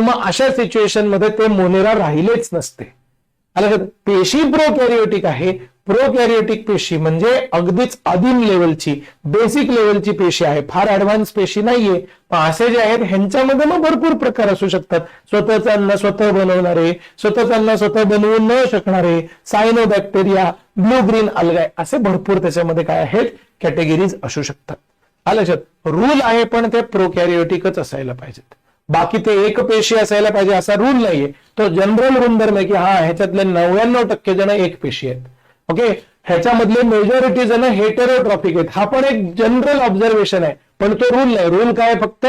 मग अशा सिच्युएशन मध्ये ते मोनेरा राहिलेच नसते. पेशी प्रोकॅरियोटिक आहे. प्रोकॅरियोटिक पेशी म्हणजे अगदीच आदिम लेवलची, बेसिक लेवलची पेशी आहे, फार ऍडव्हान्स पेशी नाहीये. पण असे जे आहेत ह्यांच्यामध्ये मग भरपूर प्रकार असू शकतात. स्वतःच अन्न स्वतः बनवणारे, स्वतःच अन्न स्वतः बनवू न शकणारे, सायनोबॅक्टेरिया, ब्लू ग्रीन अल्गाय, असे भरपूर त्याच्यामध्ये काय आहेत कॅटेगरीज असू शकतात. लक्षात रूल आहे पण ते प्रोकॅरियोटिकच असायला पाहिजेत. बाकी ते एक पेशी असायला पाहिजे असा रूल नाहीये. तो जनरल गुणधर्म आहे की हा ह्याच्यातले 99% जण एक पेशी आहेत. ओके, ह्याच्यामधले मेजॉरिटी जण हेटेरोट्रॉपिक आहेत. हा पण एक जनरल ऑब्झर्वेशन आहे, पण तो रूल नाही. रूल काय, फक्त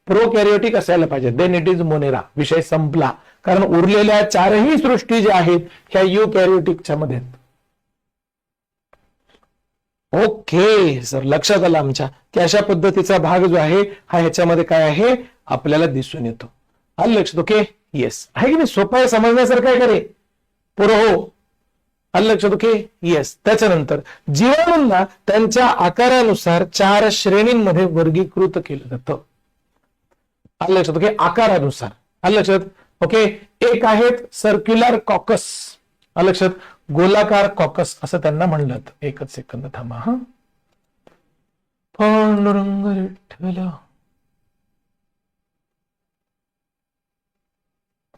प्रोकॅरियोटिक असायला पाहिजे, देन इट इज मोनेरा. विषय संपला. कारण उरलेल्या चारही सृष्टी ज्या आहेत ह्या युकॅरियोटिकच्या मध्ये. ओके सर, लक्षात आलं आमच्या की अशा पद्धतीचा भाग जो आहे हा ह्याच्यामध्ये काय आहे आपल्याला दिसून येतो. आलं लक्षात? ओके, येस, आहे की नाही? सोपं आहे, समजण्यासारखं आहे का रे पोरं? हो, आलं लक्षात? Okay, yes. त्याच्यानंतर जीवाणूंना त्यांच्या आकारानुसार 4 श्रेणींमध्ये वर्गीकृत केलं जातं. आलं लक्षात? ओके, आकारानुसार. आलं लक्षात? ओके, एक आहेत सर्क्युलर कॉकस. आलं लक्षात? गोलाकार कॉकस असं त्यांना म्हणलं जातं. एकच सेकंद थांबा. हा, पांडुरंग विठ्ठल,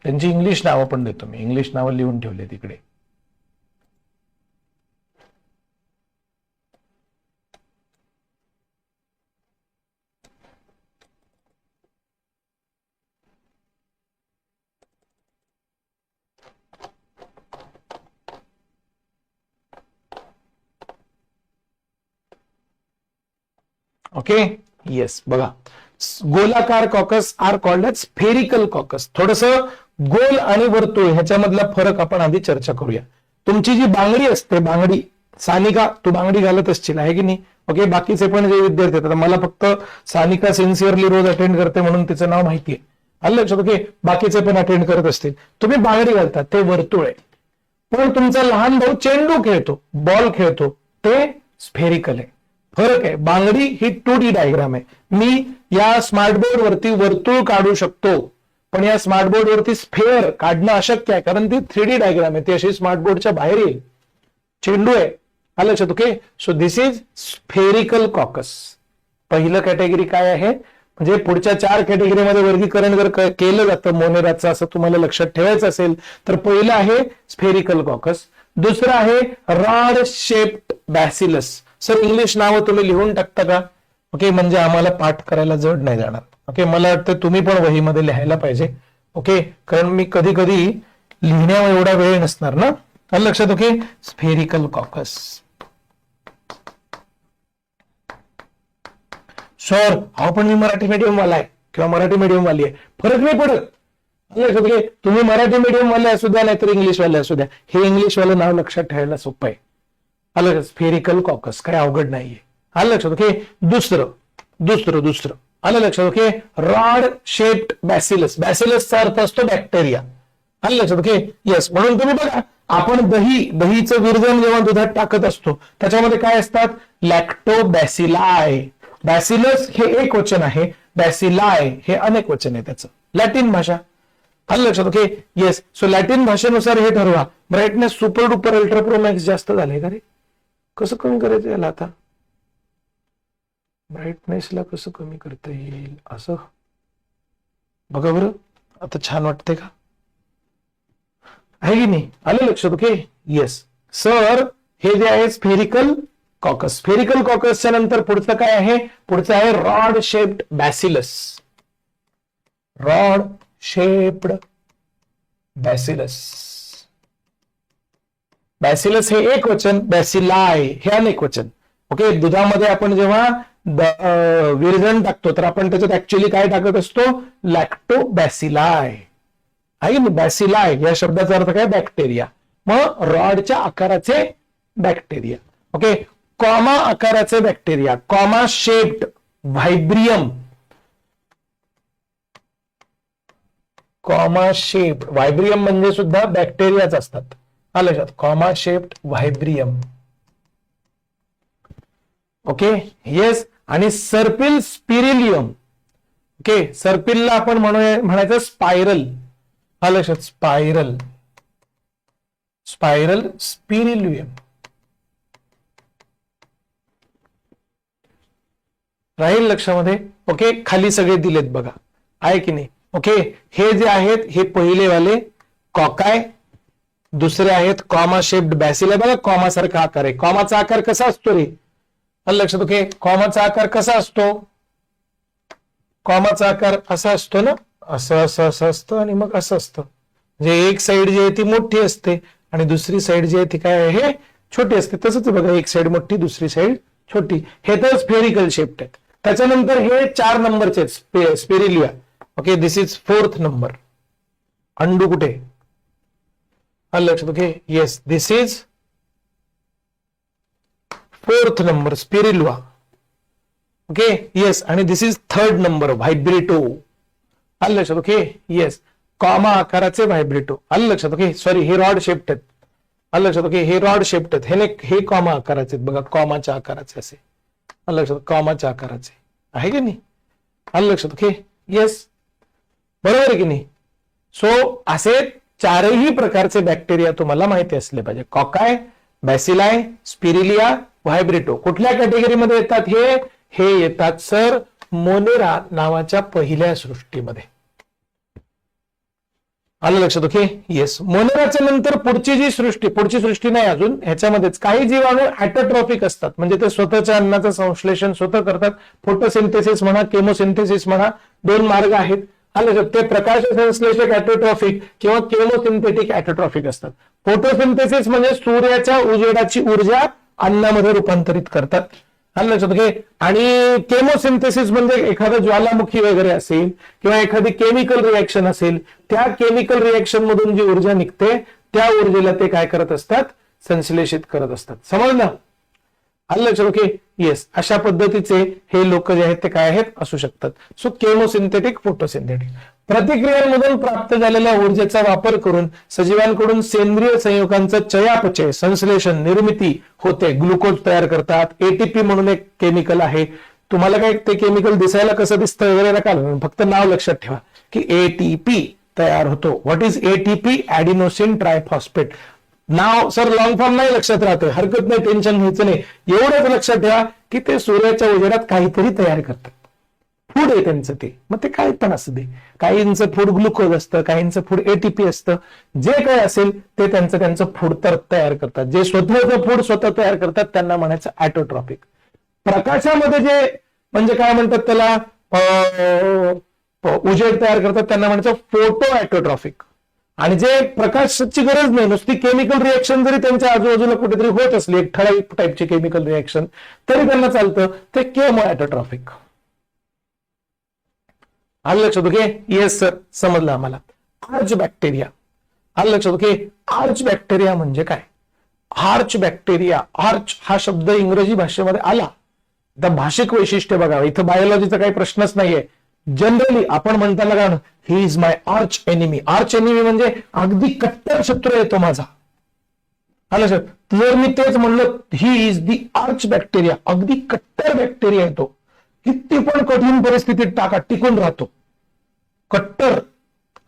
त्यांची इंग्लिश नावं पण देतो मी. इंग्लिश नावं लिहून ठेवले तिकडे. Okay, yes. बघा, गोलाकार coccus are called as spherical coccus. थोडस गोल आणि वर्तुळ ह्याच्यामधला फरक आपण आधी चर्चा करूया. तुमची जी बांगडी असते, बांगडी, सानिका, तू बांगडी घालत असशील, आहे की नाही? ओके, बाकीचे पण जे विद्यार्थी आहेत, मला फक्त सानिका सिन्सिअरली रोज अटेंड करते म्हणून तिचं नाव माहितीये. आलं लक्षात? ओके, बाकीचे पण अटेंड करत असतील. तुम्ही बांगडी घालतात ते वर्तुळ आहे. पण तुमचा लहान भाऊ चेंडू खेळतो, बॉल खेळतो, ते स्फेरिकल आहे. फरक आहे. बांगडी ही 2D डायग्राम आहे. मी या स्मार्टबोर्ड वरती वर्तुळ काढू शकतो, पण या स्मार्टबोर्ड वरती स्फेअर काढणं अशक्य आहे, कारण ती 3D डायग्राम आहे. ती अशी स्मार्टबोर्डच्या बाहेर येईल. चेंडू आहे. आलं लक्षात? Okay, so this is spherical caucus. पहिलं कॅटेगरी काय आहे, म्हणजे पुढच्या 4 कॅटेगरीमध्ये वर्गीकरण जर केलं जातं मोनेराचं, असं तुम्हाला लक्षात ठेवायचं असेल तर पहिलं आहे स्फेरिकल कॉकस. दुसरं आहे rod shaped bacillus. Sir English नावं तुम्ही लिहून टाकता का? ओके, म्हणजे आम्हाला पाठ करायला जड नाही जाणार. ओके, मला वाटतं तुम्ही पण वहीमध्ये लिहायला पाहिजे. ओके, कारण मी कधी कधी लिहिण्यावर एवढा वेळ नसणार ना. आलं लक्षात? Okay, spherical caucus. सर हा पण मी मराठी मीडियम वाला आहे किंवा मराठी मीडियम वाली आहे, फरक नाही पडत. लक्षात घे, तुम्ही मराठी मीडियम वाले असू द्या नाहीतर इंग्लिश वाले असू द्या, हे इंग्लिश वालं नाव लक्षात ठेवायला सोपं आहे. आलं, स्फेरिकल कॉकस काय अवघड नाहीये. आलं लक्षात? ओके, दुसरं आलं लक्षात? Okay, rod shaped bacillus. बॅसिलसचा अर्थ असतो बॅक्टेरिया. आलं लक्षात? Okay, yes. म्हणून तुम्ही बघा, आपण दहीचं विरजण जेव्हा दुधात टाकत असतो त्याच्यामध्ये काय असतात, लॅक्टोबॅसिलाय. बॅसिलस हे एक वचन आहे, बॅसिलाय हे अनेक वचन आहे त्याचं, लॅटिन भाषा. आलं लक्षात? Okay, yes. सो लॅटिन भाषेनुसार हे ठरवा. Brightness super duper ultra pro max जास्त झाले का रे? कसं कमी करायचं याला आता? ब्राईटनेसला कसं कमी करता येईल असं बघा बरं. आता छान वाटतंय का? आहे की नाही? आलं लक्षात? Okay, yes. सर हे जे आहे स्फेरिकल कॉकस. स्फेरिकल कॉकसच्या नंतर पुढचं काय आहे? पुढचं आहे rod shaped bacillus. Rod shaped bacillus. Bacillus हे एक वचन, बॅसिलाय हे अनेक वचन. ओके, दुधामध्ये आपण जेव्हा विरजण टाकतो तर आपण त्याच्यात ऍक्च्युअली काय टाकत असतो, लॅक्टोबॅसिलाय. आहे ना, बॅसिलाय या शब्दाचा अर्थ काय, बॅक्टेरिया. मग रॉडच्या आकाराचे बॅक्टेरिया. ओके, कॉमा आकाराचे bacteria, comma shaped vibrio. Comma shaped vibrio म्हणजे सुद्धा बॅक्टेरियाच असतात. आलं लक्षात? Comma shaped vibrio. Okay, yes. आणि सर्पिल स्पिरिलियम. ओके, सर्पिलला आपण म्हणायचं स्पायरल. हा लक्षात, स्पायरल, स्पायरल स्पिरिलियम. राहील लक्षामध्ये. ओके, खाली सगळे दिलेत बघा, आहे की नाही. ओके, हे जे आहेत हे पहिले वाले कॉकाय, दुसरे आहेत कॉमा शेप्ड बॅसिल. बघा कॉमा सारखा आकार आहे. कॉमाचा आकार कसा असतो रे, लक्षात. ओके, कॉमाचा आकार कसा असतो, कॉमाचा आकार असा असतो ना, असं असं असं असतं आणि मग असं असतं. म्हणजे एक साइड जी आहे ती मोठी असते आणि दुसरी साइड जी आहे ती काय आहे, छोटी असते. तसंच बघा, एक साइड मोठी दुसरी साइड छोटी. हे तर स्फेरिकल शेप्ड आहेत. त्याच्यानंतर हे 4 नंबरचे spirilla. Okay, this is 4th number. अंडू कुठे, लक्षात. Okay, yes, this is 4th number spirilla. Okay, yes, आणि दिस इज 3rd नंबर व्हायब्रेटो. आलं लक्षात. ओके, येस, कॉमा आकाराचे व्हायब्रेटो. आलं लक्षात. ओके, सॉरी, हे रॉड शेप्ड आहेत. आलं लक्षात. ओके, हे रॉड शेप्ड आहेत. हे कॉमा आकाराचे आहेत बघा, कॉमाच्या आकाराचे असे. आलं लक्षात, कॉमाच्या आकाराचे आहे की नाही. आलं लक्षात. ओके, येस, बरोबर आहे की नाही. सो असे 4ही प्रकारचे बॅक्टेरिया तुम्हाला माहिती असले पाहिजे. कॉकाय, बॅसिलाय, स्पिरिलिया, व्हायब्रेटो. कुठल्या कॅटेगरीमध्ये येतात हे येतात सर मोनेरा नावाच्या पहिल्या सृष्टीमध्ये. आलं लक्षात. ओके, येस, मोनेराच्या नंतर पुढची सृष्टी नाही अजून. ह्याच्यामध्येच काही जीवाणू ऍटोट्रॉफिक असतात, म्हणजे ते स्वतःच्या अन्नाचं संश्लेषण स्वतः करतात. फोटोसिंथेसिस म्हणा, केमोसिंथेसिस म्हणा, 2 मार्ग आहेत. ते प्रकाश संश्लेषक ऍटोट्रॉफिक किंवा केमोसिंथेटिक ऍटोट्रॉफिक असतात. फोटोसिंथेसिस म्हणजे सूर्याच्या उजेडाची ऊर्जा अन्नामध्ये रूपांतरित करतात. लक्षात घे. आणि केमोसिंथेसिस म्हणजे एखादा ज्वालामुखी वगैरे असेल किंवा एखादी केमिकल रिएक्शन असेल, त्या केमिकल रिएक्शन मधून जी ऊर्जा निघते त्या ऊर्जेला ते काय करत असतात, संश्लेषित करत असतात. समजलं. आलं लक्षात. ओके, येस, अशा पद्धतीचे हे लोक जे आहेत ते काय आहेत असू शकतात. So chemosynthetic, photosynthetic. प्रतिक्रियांमधून प्राप्त झालेल्या ऊर्जेचा वापर करून सजीवांकडून सेंद्रिय संयुगांचं चयापचय, संश्लेषण, निर्मिती होते. ग्लुकोज तयार करतात. एटीपी म्हणून एक केमिकल आहे. तुम्हाला काय ते केमिकल दिसायला कसं दिसतं वगैरे नका, फक्त नाव लक्षात ठेवा की एटीपी तयार होतो. What is ATP, adenosine triphosphate. नाव सर लॉंग फॉर्म नाही लक्षात राहतं, हरकत नाही, टेन्शन घ्यायचं नाही. एवढंच लक्षात ठेवा की ते सूर्याच्या उजेडात काहीतरी तयार करतात. फूड आहे त्यांचं ते, मग ते काय पण असू दे. काहींचं फूड ग्लुकोज असतं, काहींचं फूड एटीपी असतं. जे काय असेल ते त्यांचं फूड तर तयार करतात. जे स्वतःचं फूड स्वतः तयार करतात त्यांना म्हणायचं ऍटोट्रॉफिक. प्रकाशामध्ये जे म्हणजे काय म्हणतात त्याला, उजेड तयार करतात त्यांना म्हणायचं फोटो ऍटोट्रॉफिक. आणि जे प्रकाशाची गरज नाही, नुसती केमिकल रिएक्शन जरी त्यांच्या आजूबाजूला कुठेतरी होत असली, एक ठराविक टाईपची केमिकल रिएक्शन, तरी त्यांना चालतं, ते केमो ऍटोट्रॉफिक. आलं लक्षात. ओके, येस सर, समजलं आम्हाला. Arch bacteria. आलं लक्षात. ओके, आर्च बॅक्टेरिया म्हणजे काय. आर्च बॅक्टेरिया, आर्च हा शब्द इंग्रजी भाषेमध्ये आला. आता भाषिक वैशिष्ट्य बघा, इथं बायोलॉजीचा काही प्रश्नच नाहीये. जनरली आपण म्हणताना काय, he is my arch enemy. Arch enemy म्हणजे अगदी कट्टर शत्रू येतो माझा. आलं सर. जर मी तेच म्हणलं he is the arch bacteria, अगदी कट्टर बॅक्टेरिया येतो, किती पण कठीण परिस्थितीत टाका टिकून राहतो. कट्टर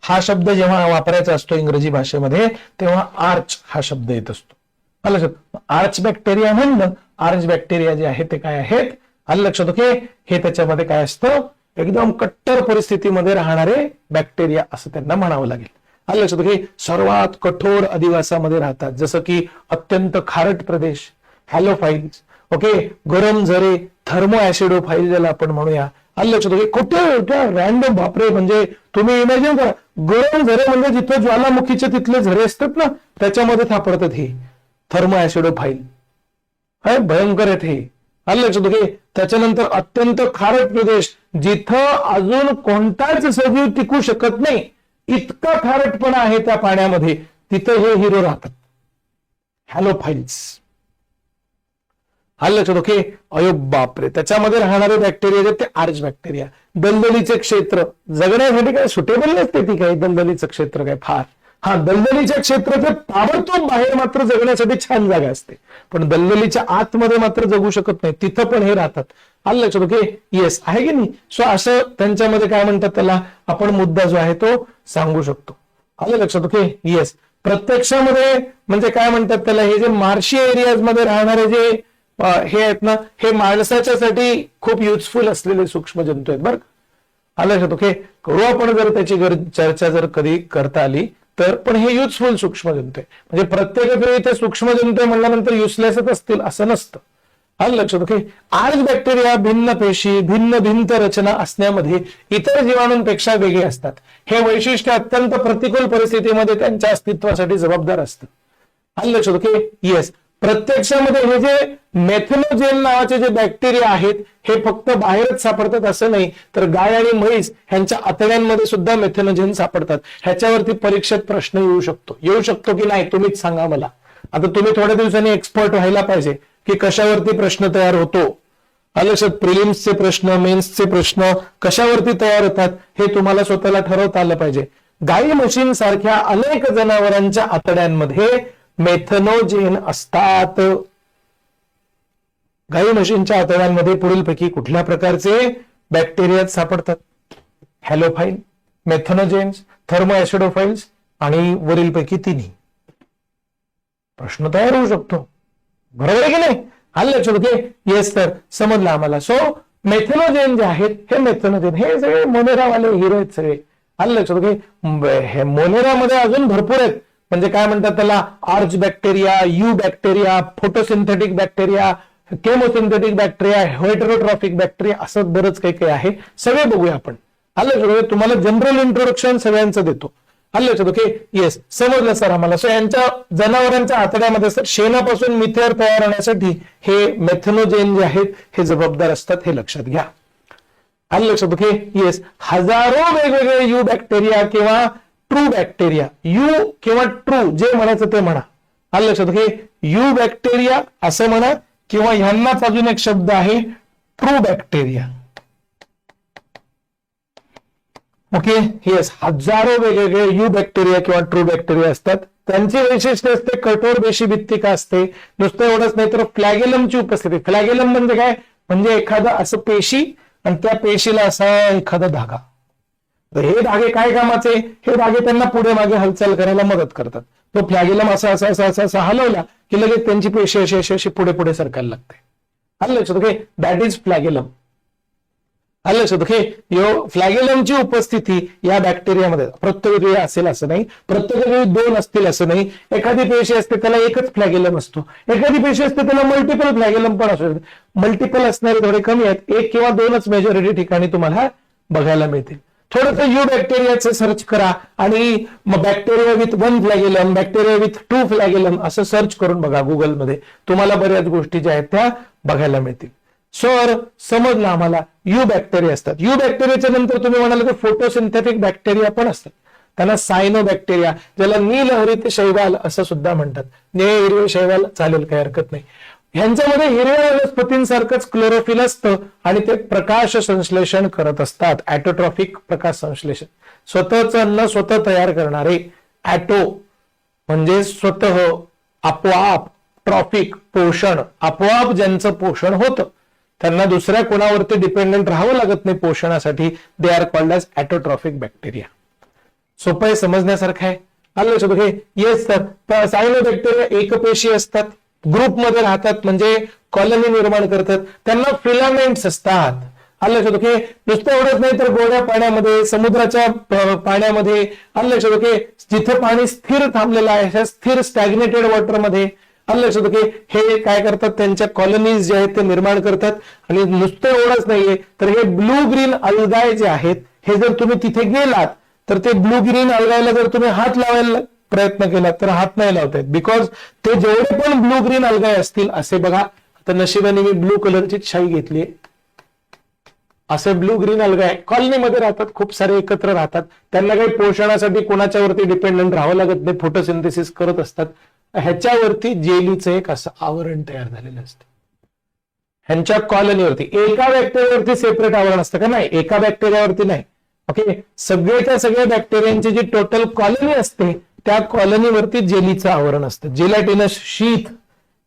हा शब्द जेव्हा वापरायचा असतो इंग्रजी भाषेमध्ये तेव्हा आर्च हा शब्द येत असतो. आलं लक्षात. आर्च बॅक्टेरिया म्हणलं, आर्च बॅक्टेरिया जे आहे ते काय आहेत, आलं लक्षात. ओके, हे त्याच्यामध्ये काय असतं, एकदम कट्टर परिस्थितीमध्ये राहणारे बॅक्टेरिया असं त्यांना म्हणावं लागेल. आलं लक्षात. ओके, सर्वात कठोर अधिवासामध्ये राहतात, जसं की अत्यंत खारट प्रदेश, हॅलोफाइल्स. ओके, गरम झरे, थर्मो ऍसिडोफाइल ज्याला आपण म्हणूया. आलं लक्षात. ओके, कुठे रॅन्डम, बापरे, म्हणजे तुम्ही इमॅजिन करा, गरम झरे म्हणजे जिथे ज्वालामुखीचे तिथले झरे असतात ना त्याच्यामध्ये सापडतात हे थर्मो ऍसिडोफाइल. भयंकर आहेत हे. आलं लक्षात. ओके, त्याच्यानंतर अत्यंत खारट प्रदेश, जिथं अजून कोणताच सजीव टिकू शकत नाही, इतका खारटपणा आहे त्या पाण्यामध्ये, तिथं हे हिरो राहतात, हॅलोफाइल्स. आलं लक्षात. ओके, अयो बापरे, त्याच्यामध्ये राहणारे बॅक्टेरिया जे ते आर्च बॅक्टेरिया. दलदलीचे क्षेत्र जगण्यासाठी काय सुटेबल नसते ती, काय दलदलीचं क्षेत्र काय फार. हा, दलदलीच्या क्षेत्राच्या ताबडतोब बाहेर मात्र जगण्यासाठी छान जागा असते, पण दलदलीच्या आतमध्ये मात्र जगू शकत नाही, तिथं पण हे राहतात. आलं लक्षात? ओके, येस, आहे की नाही? सो असं त्यांच्यामध्ये काय म्हणतात त्याला, आपण मुद्दा जो आहे तो सांगू शकतो. आलं लक्षात? Okay, yes. प्रत्यक्षामध्ये म्हणजे काय म्हणतात त्याला, हे जे मार्शी एरियाज मध्ये राहणारे जे हे आहेत ना, हे माणसाच्यासाठी खूप युजफुल असलेले सूक्ष्म जंतू आहेत बरं. आलं लक्षात? ओके, करू आपण जर त्याची चर्चा जर कधी करता आली तर, पण हे युजफुल सूक्ष्म जंतू आहे. म्हणजे प्रत्येक वेळी ते सूक्ष्म जंतू म्हणल्यानंतर युजलेसच असतील असं नसतं. आलं लक्षात? ओके, आर्च बॅक्टेरिया भिन्न पेशी, भिन्न भिंत रचना असण्यामध्ये इतर जीवाणूंपेक्षा वेगळे असतात. हे वैशिष्ट्य अत्यंत प्रतिकूल परिस्थितीमध्ये त्यांच्या अस्तित्वासाठी जबाबदार असतं. आलं लक्षात? Okay, yes. प्रत्यक्षामध्ये हे जे मेथेनोजेन नावाचे जे बॅक्टेरिया आहेत हे फक्त बाहेरच सापडतात असं नाही, तर गाय आणि म्हैस ह्यांच्या आतड्यांमध्ये सुद्धा मेथेनोजेन सापडतात. ह्याच्यावरती परीक्षेत प्रश्न येऊ शकतो की नाही, तुम्हीच सांगा मला. आता तुम्ही थोड्या दिवसांनी एक्सपर्ट व्हायला पाहिजे की कशावरती प्रश्न तयार होतो. आलं लक्षात? प्रिलिम्सचे प्रश्न, मेन्सचे प्रश्न कशावरती तयार होतात हे तुम्हाला स्वतःला ठरवता आलं पाहिजे. गाई म्हशींसारख्या अनेक जनावरांच्या आतड्यांमध्ये मेथेनोजेन असतात. गाई म्हशींच्या आतड्यांमध्ये पुढीलपैकी कुठल्या प्रकारचे बॅक्टेरिया सापडतात? हॅलोफाईल, मेथेनोजेन्स, थर्मोएसिडोफाइल्स आणि वरीलपैकी तिन्ही. प्रश्न तयार होऊ शकतो, बरोबर आहे की नाही? आलं लक्षात? ओके, येस सर, समजलं आम्हाला. सो मेथेनोजेन जे आहेत हे मेथेनोजेन हे सगळे मोनेरावाले हिरो आहेत सगळे. आलं लक्षात? ओके, हे मोनेरामध्ये अजून भरपूर आहेत. म्हणजे काय म्हणतात त्याला, arch bacteria, you bacteria, photosynthetic bacteria, chemosynthetic bacteria, heterotrophic bacteria, असं बरंच काही काही आहे. सगळे बघूया आपण. आलं लक्षात? तुम्हाला जनरल इंट्रोडक्शन सगळ्यांचं देतो. आलं लक्षात? ओके, येस, समजलं सर आम्हाला. सो यांच्या जनावरांच्या आतड्यामध्ये सर शेणापासून मिथेन तयार होण्यासाठी हे मेथेनोजेन जे आहेत हे जबाबदार असतात, हे लक्षात घ्या. आलं लक्षात? Okay, yes. हजारो वेगवेगळे यू बॅक्टेरिया किंवा ट्रू बॅक्टेरिया, यू किंवा ट्रू जे म्हणायचं ते म्हणा. आलं लक्षात? ओके, यू बॅक्टेरिया असं म्हणा किंवा ह्यांनाच अजून एक शब्द आहे ट्रू बॅक्टेरिया. Okay, yes. हजारो वेगवेगळे यू बॅक्टेरिया किंवा ट्रू बॅक्टेरिया असतात. त्यांची वैशिष्ट्य असते कठोर पेशी भित्तिका असते. नुसतं एवढंच नाही तर फ्लॅगेलमची उपस्थिती. फ्लॅगेलम म्हणजे काय? म्हणजे एखादा असं पेशी आणि त्या पेशीला असा एखादा धागा. तर हे धागे काय कामाचे? हे धागे त्यांना पुढे मागे हालचाल करायला मदत करतात. तो फ्लॅगेलम असा असा असा असा असा हलवला की लगेच त्यांची पेशी अशी अशी अशी पुढे पुढे सरकायला लागते. आलं लक्षात? Okay, that is flagellum. आलं लक्षात? ओके, फ्लॅगेलमची उपस्थिती या बॅक्टेरियामध्ये प्रत्येक वेळी असेल असं नाही, प्रत्येक वेळी दोन असतील असं नाही. एखादी पेशी असते त्याला एकच फ्लॅगेलम असतो, एखादी पेशी असते त्याला मल्टिपल फ्लॅगेलम पण असू शकते. मल्टिपल असणारे थोडे कमी आहेत, एक किंवा दोनच मेजॉरिटी ठिकाणी तुम्हाला बघायला मिळतील. थोडंसं यू बॅक्टेरियाचं सर्च करा आणि मग बॅक्टेरिया विथ 1 फ्लॅगेलम, बॅक्टेरिया विथ 2 फ्लॅगेलम असं सर्च करून बघा गुगलमध्ये, तुम्हाला बऱ्याच गोष्टी ज्या आहेत त्या बघायला मिळतील. सर समजलं आम्हाला, यू बॅक्टेरिया असतात. यू बॅक्टेरियाच्या नंतर तुम्ही म्हणाल की फोटोसिंथेटिक बॅक्टेरिया पण असतात. त्यांना सायनो बॅक्टेरिया, ज्याला नीलहरित शैवाल असं सुद्धा म्हणतात. निळे हिरवे शैवाल चालेल, काही हरकत नाही. ह्यांच्यामध्ये हिरव्या वनस्पतींसारखंच क्लोरोफिल असतं आणि ते प्रकाश संश्लेषण करत असतात. ऍटोट्रॉफिक प्रकाश संश्लेषण, स्वतःच अन्न स्वतः तयार करणारे. ऍटो म्हणजे स्वतः, आपोआप, ट्रॉफिक पोषण, आपोआप ज्यांचं पोषण होतं, त्यांना दुसऱ्या कोणावरती डिपेंडंट राहावं लागत नाही पोषणासाठी. They are called as autotrophic bacteria. सोपं आहे, समजण्यासारखं आहे. आलं लक्षात? Okay, yes sir. Cyanobacteria एकपेशी असतात, ग्रुपमध्ये राहतात म्हणजे कॉलनी निर्माण करतात. त्यांना फिलामेंट्स असतात. आलं लक्षात? ओके, नुसतं एवढंच नाही तर गोड्या पाण्यामध्ये, समुद्राच्या पाण्यामध्ये, आलं लक्षात? ओके, जिथं पाणी स्थिर थांबलेलं आहे अशा स्थिर स्टॅग्नेटेड वॉटरमध्ये, आलं लक्षात? ओके, हे काय करतात, त्यांच्या कॉलनीज जे आहेत ते निर्माण करतात. आणि नुसतं एवढंच नाहीये तर हे ब्लू ग्रीन अल्गाय जे आहेत, हे जर तुम्ही तिथे गेलात तर ते ब्लू ग्रीन अल्गायला जर तुम्ही हात लावायला प्रयत्न केला तर हात नाही लावता येत, बिकॉज ते जेवढे पण ब्लू ग्रीन अल्गाय असतील असे बघा. आता नशिबाने मी ब्लू कलरची शाई घेतली. असे ब्लू ग्रीन अल्गाय कॉलनीमध्ये राहतात, खूप सारे एकत्र राहतात. त्यांना काही पोषणासाठी कोणाच्यावरती डिपेंडंट राहावं लागत नाही, फोटोसिंथेसिस करत असतात. ह्याच्यावरती जेलीचं एक असं आवरण तयार झालेलं असतं. ह्यांच्या कॉलनीवरती एका बॅक्टेरियावरती सेपरेट आवरण असतं का? नाही, एका बॅक्टेरियावरती नाही. ओके, सगळ्याच्या सगळ्या बॅक्टेरियांची जी टोटल कॉलनी असते त्या कॉलनीवरती जेलीचं आवरण असतं, जेलॅटिनस शीथ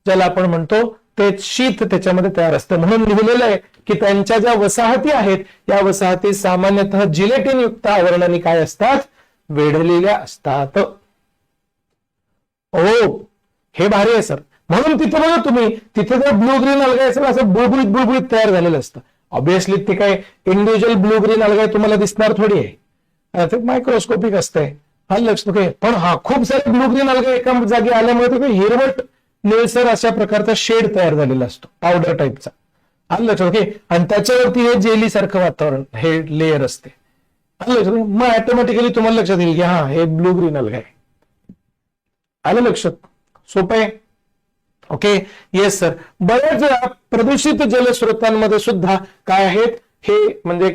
ज्याला आपण म्हणतो, ते शीथ त्याच्यामध्ये तयार असतं. म्हणून लिहिलेलं आहे की त्यांच्या ज्या वसाहती आहेत या वसाहती सामान्यतः जिलेटिन युक्त आवरणाने काय असतात, वेढलेल्या असतात. ओ हे भारी आहे सर. म्हणून तिथे बघा तुम्ही, तिथे जर ब्लू ग्रीन अलगाय असेल असं बुळबुळीत बुळबुळीत तयार झालेलं असतं. ऑब्विसली ते काय इंडिव्हिज्युअल ब्लू ग्रीन अलगाय तुम्हाला दिसणार थोडी आहे, ते मायक्रोस्कोपिक असतंय. हा लक्षात घे. पण हा खूप सारे ब्लू ग्रीन अलगाय एका जागी आल्यामुळे ते हिरवट निळसर अशा प्रकारचा शेड तयार झालेला असतो, पावडर टाईपचा. आलं लक्षात घे. आणि त्याच्यावरती हे जेली सारखं वातावरण, हे लेअर असते. आलं लक्षात घे. मग ऑटोमॅटिकली तुम्हाला लक्षात येईल की हा हे ब्लू ग्रीन अलगाय. आलं लक्षात? सोपं आहे. Okay, yes sir. बऱ्याच वेळा प्रदूषित जलस्रोतांमध्ये सुद्धा काय आहेत, हे म्हणजे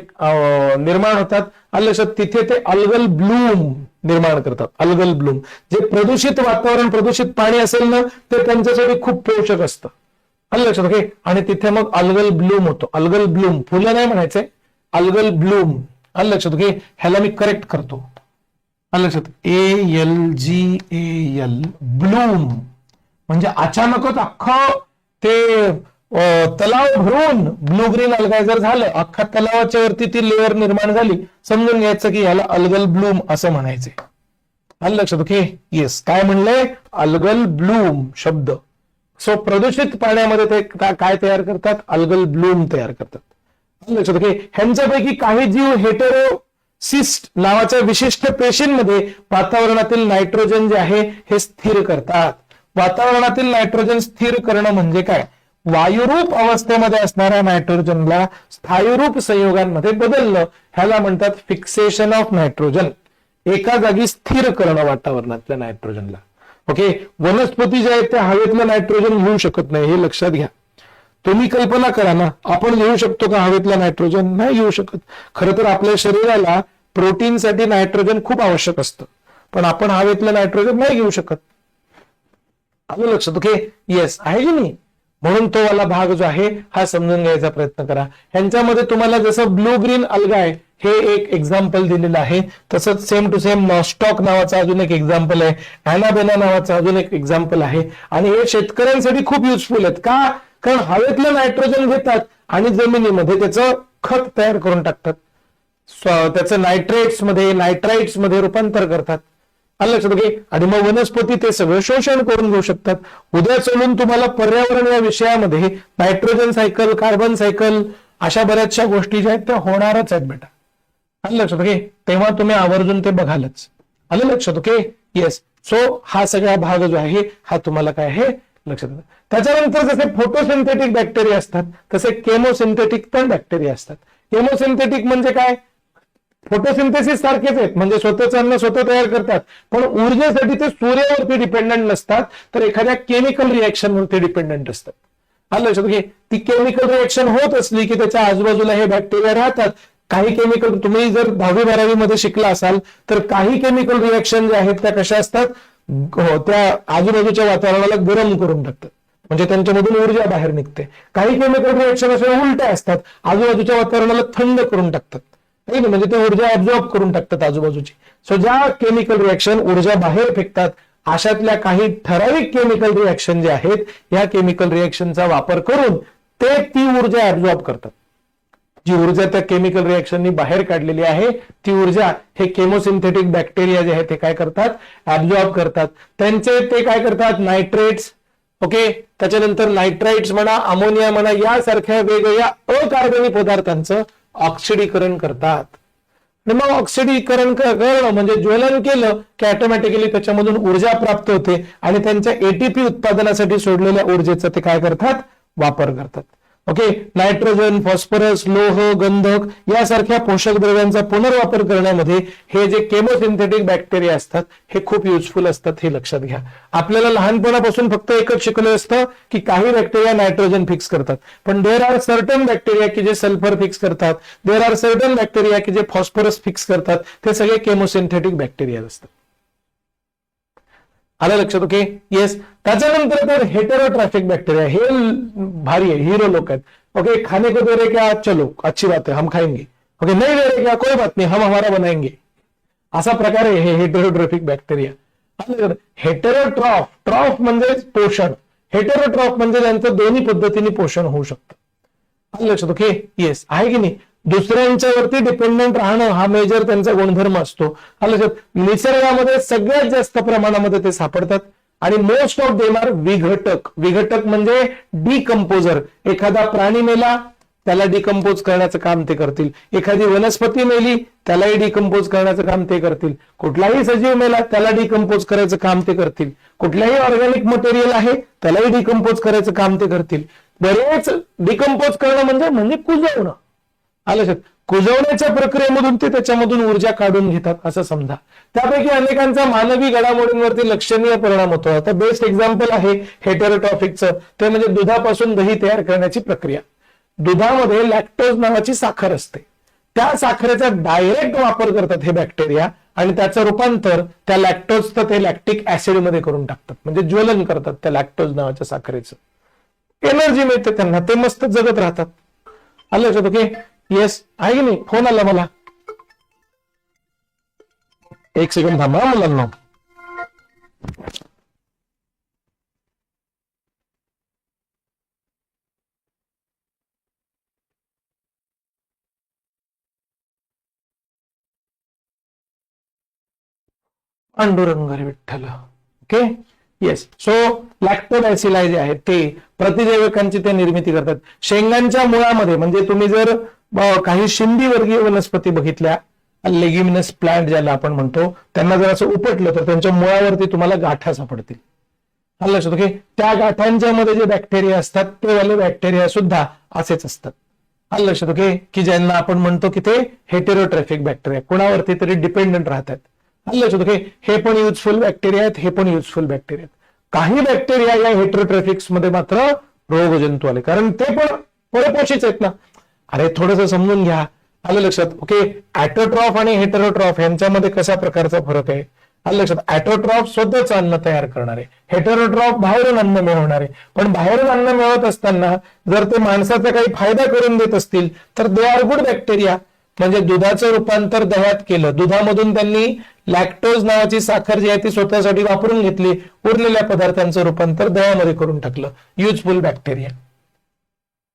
निर्माण होतात. आलं लक्षात? तिथे ते अल्गल ब्लूम निर्माण करतात. अल्गल ब्लूम, जे प्रदूषित वातावरण, प्रदूषित पाणी असेल ना, ते त्यांच्यासाठी खूप पोषक असतं. आलं लक्षात? ओके. आणि तिथे मग अल्गल ब्लूम होतो. अल्गल ब्लूम, फुलं नाही म्हणायचंय, अल्गल ब्लूम. आलं लक्षात? ओके. ह्याला मी करेक्ट करतो. आलं लक्षात? ALGAL ब्लूम म्हणजे अचानकच अख्खं ते तलाव भरून ब्लू ग्रीन अलगाय जर झालं, अख्खा तलावाच्या वरती ती लेअर निर्माण झाली, समजून घ्यायचं की याला अल्गल ब्लूम असं म्हणायचंय. आलं लक्षात? Okay, yes. काय म्हणलंय? अल्गल ब्लूम शब्द. सो प्रदूषित पाण्यामध्ये ते काय तयार करतात? अल्गल ब्लूम तयार करतात. आलं लक्षात? ओके. ह्यांच्यापैकी काही जीव हेटेरोसिस्ट नावाच्या विशिष्ट पेशींमध्ये वातावरणातील नायट्रोजन जे आहे हे स्थिर करतात. वातावरणातील नायट्रोजन स्थिर करणं म्हणजे काय? वायुरूप अवस्थेमध्ये असणाऱ्या नायट्रोजनला स्थायूरूप संयोगांमध्ये बदलणं, ह्याला म्हणतात फिक्सेशन ऑफ नायट्रोजन. एका जागी स्थिर करणं वातावरणातल्या नायट्रोजनला. ओके. वनस्पती ज्या आहेत त्या हवेतलं नायट्रोजन घेऊ शकत नाही, हे लक्षात घ्या. तुम्ही कल्पना करा ना, आपण घेऊ शकतो का हवेतलं नायट्रोजन? नाही घेऊ शकत. खरं तर आपल्या शरीराला प्रोटीनसाठी नायट्रोजन खूप आवश्यक असतं, पण आपण हवेतलं नायट्रोजन नाही घेऊ शकत. आलं लक्षात? Okay, yes. आहे की नाही? म्हणून तो वाला भाग जो आहे हा समजून घ्यायचा प्रयत्न करा. ह्यांच्यामध्ये तुम्हाला जसं ब्लू ग्रीन अलगाय हे एक एक्झाम्पल दिलेलं आहे, तसंच सेम टू सेम नॉस्टॉक नावाचा अजून एक एक्झाम्पल आहे, अॅनाबेना नावाचा अजून एक एक्झाम्पल आहे. आणि हे शेतकऱ्यांसाठी खूप युजफुल आहेत. का? कारण हवेतलं नायट्रोजन घेतात आणि जमिनीमध्ये त्याचं खत तयार करून टाकतात, त्याचं नायट्रेट्स मध्ये, नायट्राइट्स मध्ये रूपांतर करतात. आलं लक्षात? घे. आणि मग वनस्पती ते सगळं शोषण करून घेऊ शकतात. उद्या चलून तुम्हाला पर्यावरण या विषयामध्ये नायट्रोजन सायकल, कार्बन सायकल अशा बऱ्याचशा गोष्टी ज्या आहेत त्या होणारच आहेत बेटा. आलं लक्षात? ओके. तेव्हा तुम्ही आवर्जून ते बघालच. आलं लक्षात? Okay, yes. सो हा सगळा भाग जो आहे हा तुम्हाला काय आहे लक्षात. त्याच्यानंतर जसे फोटोसिंथेटिक बॅक्टेरिया असतात तसे केमोसिंथेटिक पण बॅक्टेरिया असतात. केमोसिंथेटिक म्हणजे काय? फोटोसिंथेसिस सारखेच आहेत, म्हणजे स्वतःचं अन्न स्वतः तयार करतात, पण ऊर्जेसाठी ते सूर्यावरती डिपेंडंट नसतात, तर एखाद्या केमिकल रिएक्शनवरती डिपेंडंट असतात. आलं लक्षात? घे. ती केमिकल रिएक्शन होत असली की त्याच्या आजूबाजूला हे बॅक्टेरिया राहतात. काही केमिकल, तुम्ही जर 10वी-12वी मध्ये शिकला असाल तर काही केमिकल रिएक्शन जे आहेत त्या कशा असतात? त्या आजूबाजूच्या वातावरणाला गरम करून टाकतात, म्हणजे त्यांच्यामधून ऊर्जा बाहेर निघते. काही केमिकल रिएक्शन असे उलट्या असतात, आजूबाजूच्या वातावरणाला थंड करून टाकतात, म्हणजे ते ऊर्जा ऍब्झॉर्ब करून टाकतात आजूबाजूची. सो ज्या केमिकल रिएक्शन ऊर्जा बाहेर फेकतात, अशातल्या काही ठराविक केमिकल रिएक्शन जे आहेत, या केमिकल रिएक्शनचा वापर करून ते ती ऊर्जा ऍब्झॉर्ब करतात. जी ऊर्जा त्या केमिकल रिएक्शननी बाहेर काढलेली आहे ती ऊर्जा हे केमोसिंथेटिक बॅक्टेरिया जे आहेत ते काय करतात? ऍब्झॉर्ब करतात. त्यांचे ते काय करतात? नायट्रेट्स, ओके, त्याच्यानंतर नायट्राइट्स म्हणा, अमोनिया म्हणा, यासारख्या वेगवेगळ्या अकार्बनी पदार्थांचं ऑक्सिडीकरण करतात. आणि मग ऑक्सिडीकरण करणं म्हणजे ज्वलन केलं की ऑटोमॅटिकली त्याच्यामधून ऊर्जा प्राप्त होते आणि त्यांच्या एटीपी उत्पादनासाठी सोडलेल्या ऊर्जेचा ते काय करतात? वापर करतात. ओके. नायट्रोजन, फॉस्फरस, लोह, गंधक यासारख्या पोषक द्रव्यांचा पुनर्वापर करण्यामध्ये हे जे केमोसिंथेटिक बॅक्टेरिया असतात हे खूप युजफुल असतात, हे लक्षात घ्या. आपल्याला लहानपणापासून फक्त एकच शिकलं असतं की काही बॅक्टेरिया नायट्रोजन फिक्स करतात, पण देर आर सर्टन बॅक्टेरिया की जे सल्फर फिक्स करतात, देर आर सर्टन बॅक्टेरिया की जे फॉस्फरस फिक्स करतात, ते सगळे केमोसिंथेटिक बॅक्टेरिया असतात. आलं लक्षात? Okay, yes. त्याच्यानंतर तर हेटेरोट्रॉफिक बॅक्टेरिया, हे भारी आहे, हिरो लोक आहेत. ओके. खाने को दे रहे क्या? चलो अच्छी बात है, हम खाएंगे. ओके. नहीं दे रहे क्या? कोई बात नहीं, हम हमारा बनाएंगे. असा प्रकार आहे हे हेटेरोट्रॉफिक बॅक्टेरिया. हेटेरोट्रॉफ, ट्रॉफ म्हणजे पोषण, हेटेरोट्रॉफ म्हणजे त्यांचं दोन्ही पद्धतीने पोषण होऊ शकतं. आलं लक्षात? ओके, येस, आहे की नाही. दुसऱ्यांच्यावरती डिपेंडंट राहणं हा मेजर त्यांचा गुणधर्म असतो. आलं लक्षात? निसर्गामध्ये सगळ्यात जास्त प्रमाणामध्ये ते सापडतात आणि मोस्ट ऑफ देम आर विघटक. विघटक म्हणजे डिकम्पोजर. एखादा प्राणी मेला त्याला डिकम्पोज करण्याचं काम ते करतील, एखादी वनस्पती मेली त्यालाही डिकम्पोज करण्याचं काम ते करतील, कुठलाही सजीव मेला त्याला डिकम्पोज करायचं काम ते करतील, कुठल्याही ऑर्गॅनिक मटेरियल आहे त्यालाही डिकम्पोज करायचं काम ते करतील. बरेच डिकम्पोज करणं म्हणजे कुजवणं. आलं लक्षात? कुजवण्याच्या प्रक्रियेमधून ते त्याच्यामधून ऊर्जा काढून घेतात असं समजा. त्यापैकी अनेकांचा मानवी घडामोडींवरती लक्षणीय परिणाम होतो. आता बेस्ट एक्झाम्पल आहे हेटेरोट्रॉफिकचं, ते म्हणजे दुधापासून दही तयार करण्याची प्रक्रिया. दुधामध्ये लॅक्टोज नावाची साखर असते, त्या साखरेचा डायरेक्ट वापर करतात हे बॅक्टेरिया आणि त्याचं रूपांतर त्या लॅक्टोजचं ते लॅक्टिक ऍसिड मध्ये करून टाकतात, म्हणजे ज्वलन करतात त्या लॅक्टोज नावाच्या साखरेचं. एनर्जी मिळते त्यांना, ते मस्त जगत राहतात. आलं लक्षात? ओके, येस, आहे की नाही. फोन आला मला, एक सेकंड थांबा मुलांना. Pandurang Hari Vitthal. Okay, yes. So lactobacilli जे आहेत ते प्रतिजैवकांची ते निर्मिती करतात. शेंगांच्या मुळामध्ये, म्हणजे तुम्ही जर काही शिंदीवर्गीय वनस्पती बघितल्या, लेग्युमिनस प्लांट ज्याला आपण म्हणतो, त्यांना जर असं उपटलं तर त्यांच्या मुळावरती तुम्हाला गाठा सापडतील. आलं लक्षात? ओके, त्या गाठांच्या मध्ये जे बॅक्टेरिया असतात ते वाले बॅक्टेरिया सुद्धा असेच असतात. आलं लक्षात? ओके, की ज्यांना आपण म्हणतो की ते हेटेरोट्रॉफिक बॅक्टेरिया, कोणावरती तरी डिपेंडंट राहतात. आलं लक्षात? ओके, हे पण युजफुल बॅक्टेरिया आहेत, हे पण युजफुल बॅक्टेरिया आहेत. काही बॅक्टेरिया या हेटेरोट्रॉफिक्स मध्ये मात्र रोगजंतू आले, कारण ते पण परपोषीच आहेत ना. अरे थोडंसं समजून घ्या. आलं लक्षात? ओके, ॲटोट्रॉफ आणि हेटेरोट्रॉफ यांच्यामध्ये कशा प्रकारचा फरक आहे. आलं लक्षात? ॲटोट्रॉफ स्वतःच अन्न तयार करणारे, हेटेरोट्रॉफ बाहेरून अन्न मिळवणारे. पण बाहेरून अन्न मिळवत असताना जर ते माणसाचा काही फायदा करून देत असतील तर दे आर गुड बॅक्टेरिया. म्हणजे दुधाचं रूपांतर दह्यात केलं, दुधामधून त्यांनी लॅक्टोज नावाची साखर जी आहे ती स्वतःसाठी वापरून घेतली, उरलेल्या पदार्थांचं रूपांतर दह्यामध्ये करून टाकलं, युजफुल बॅक्टेरिया.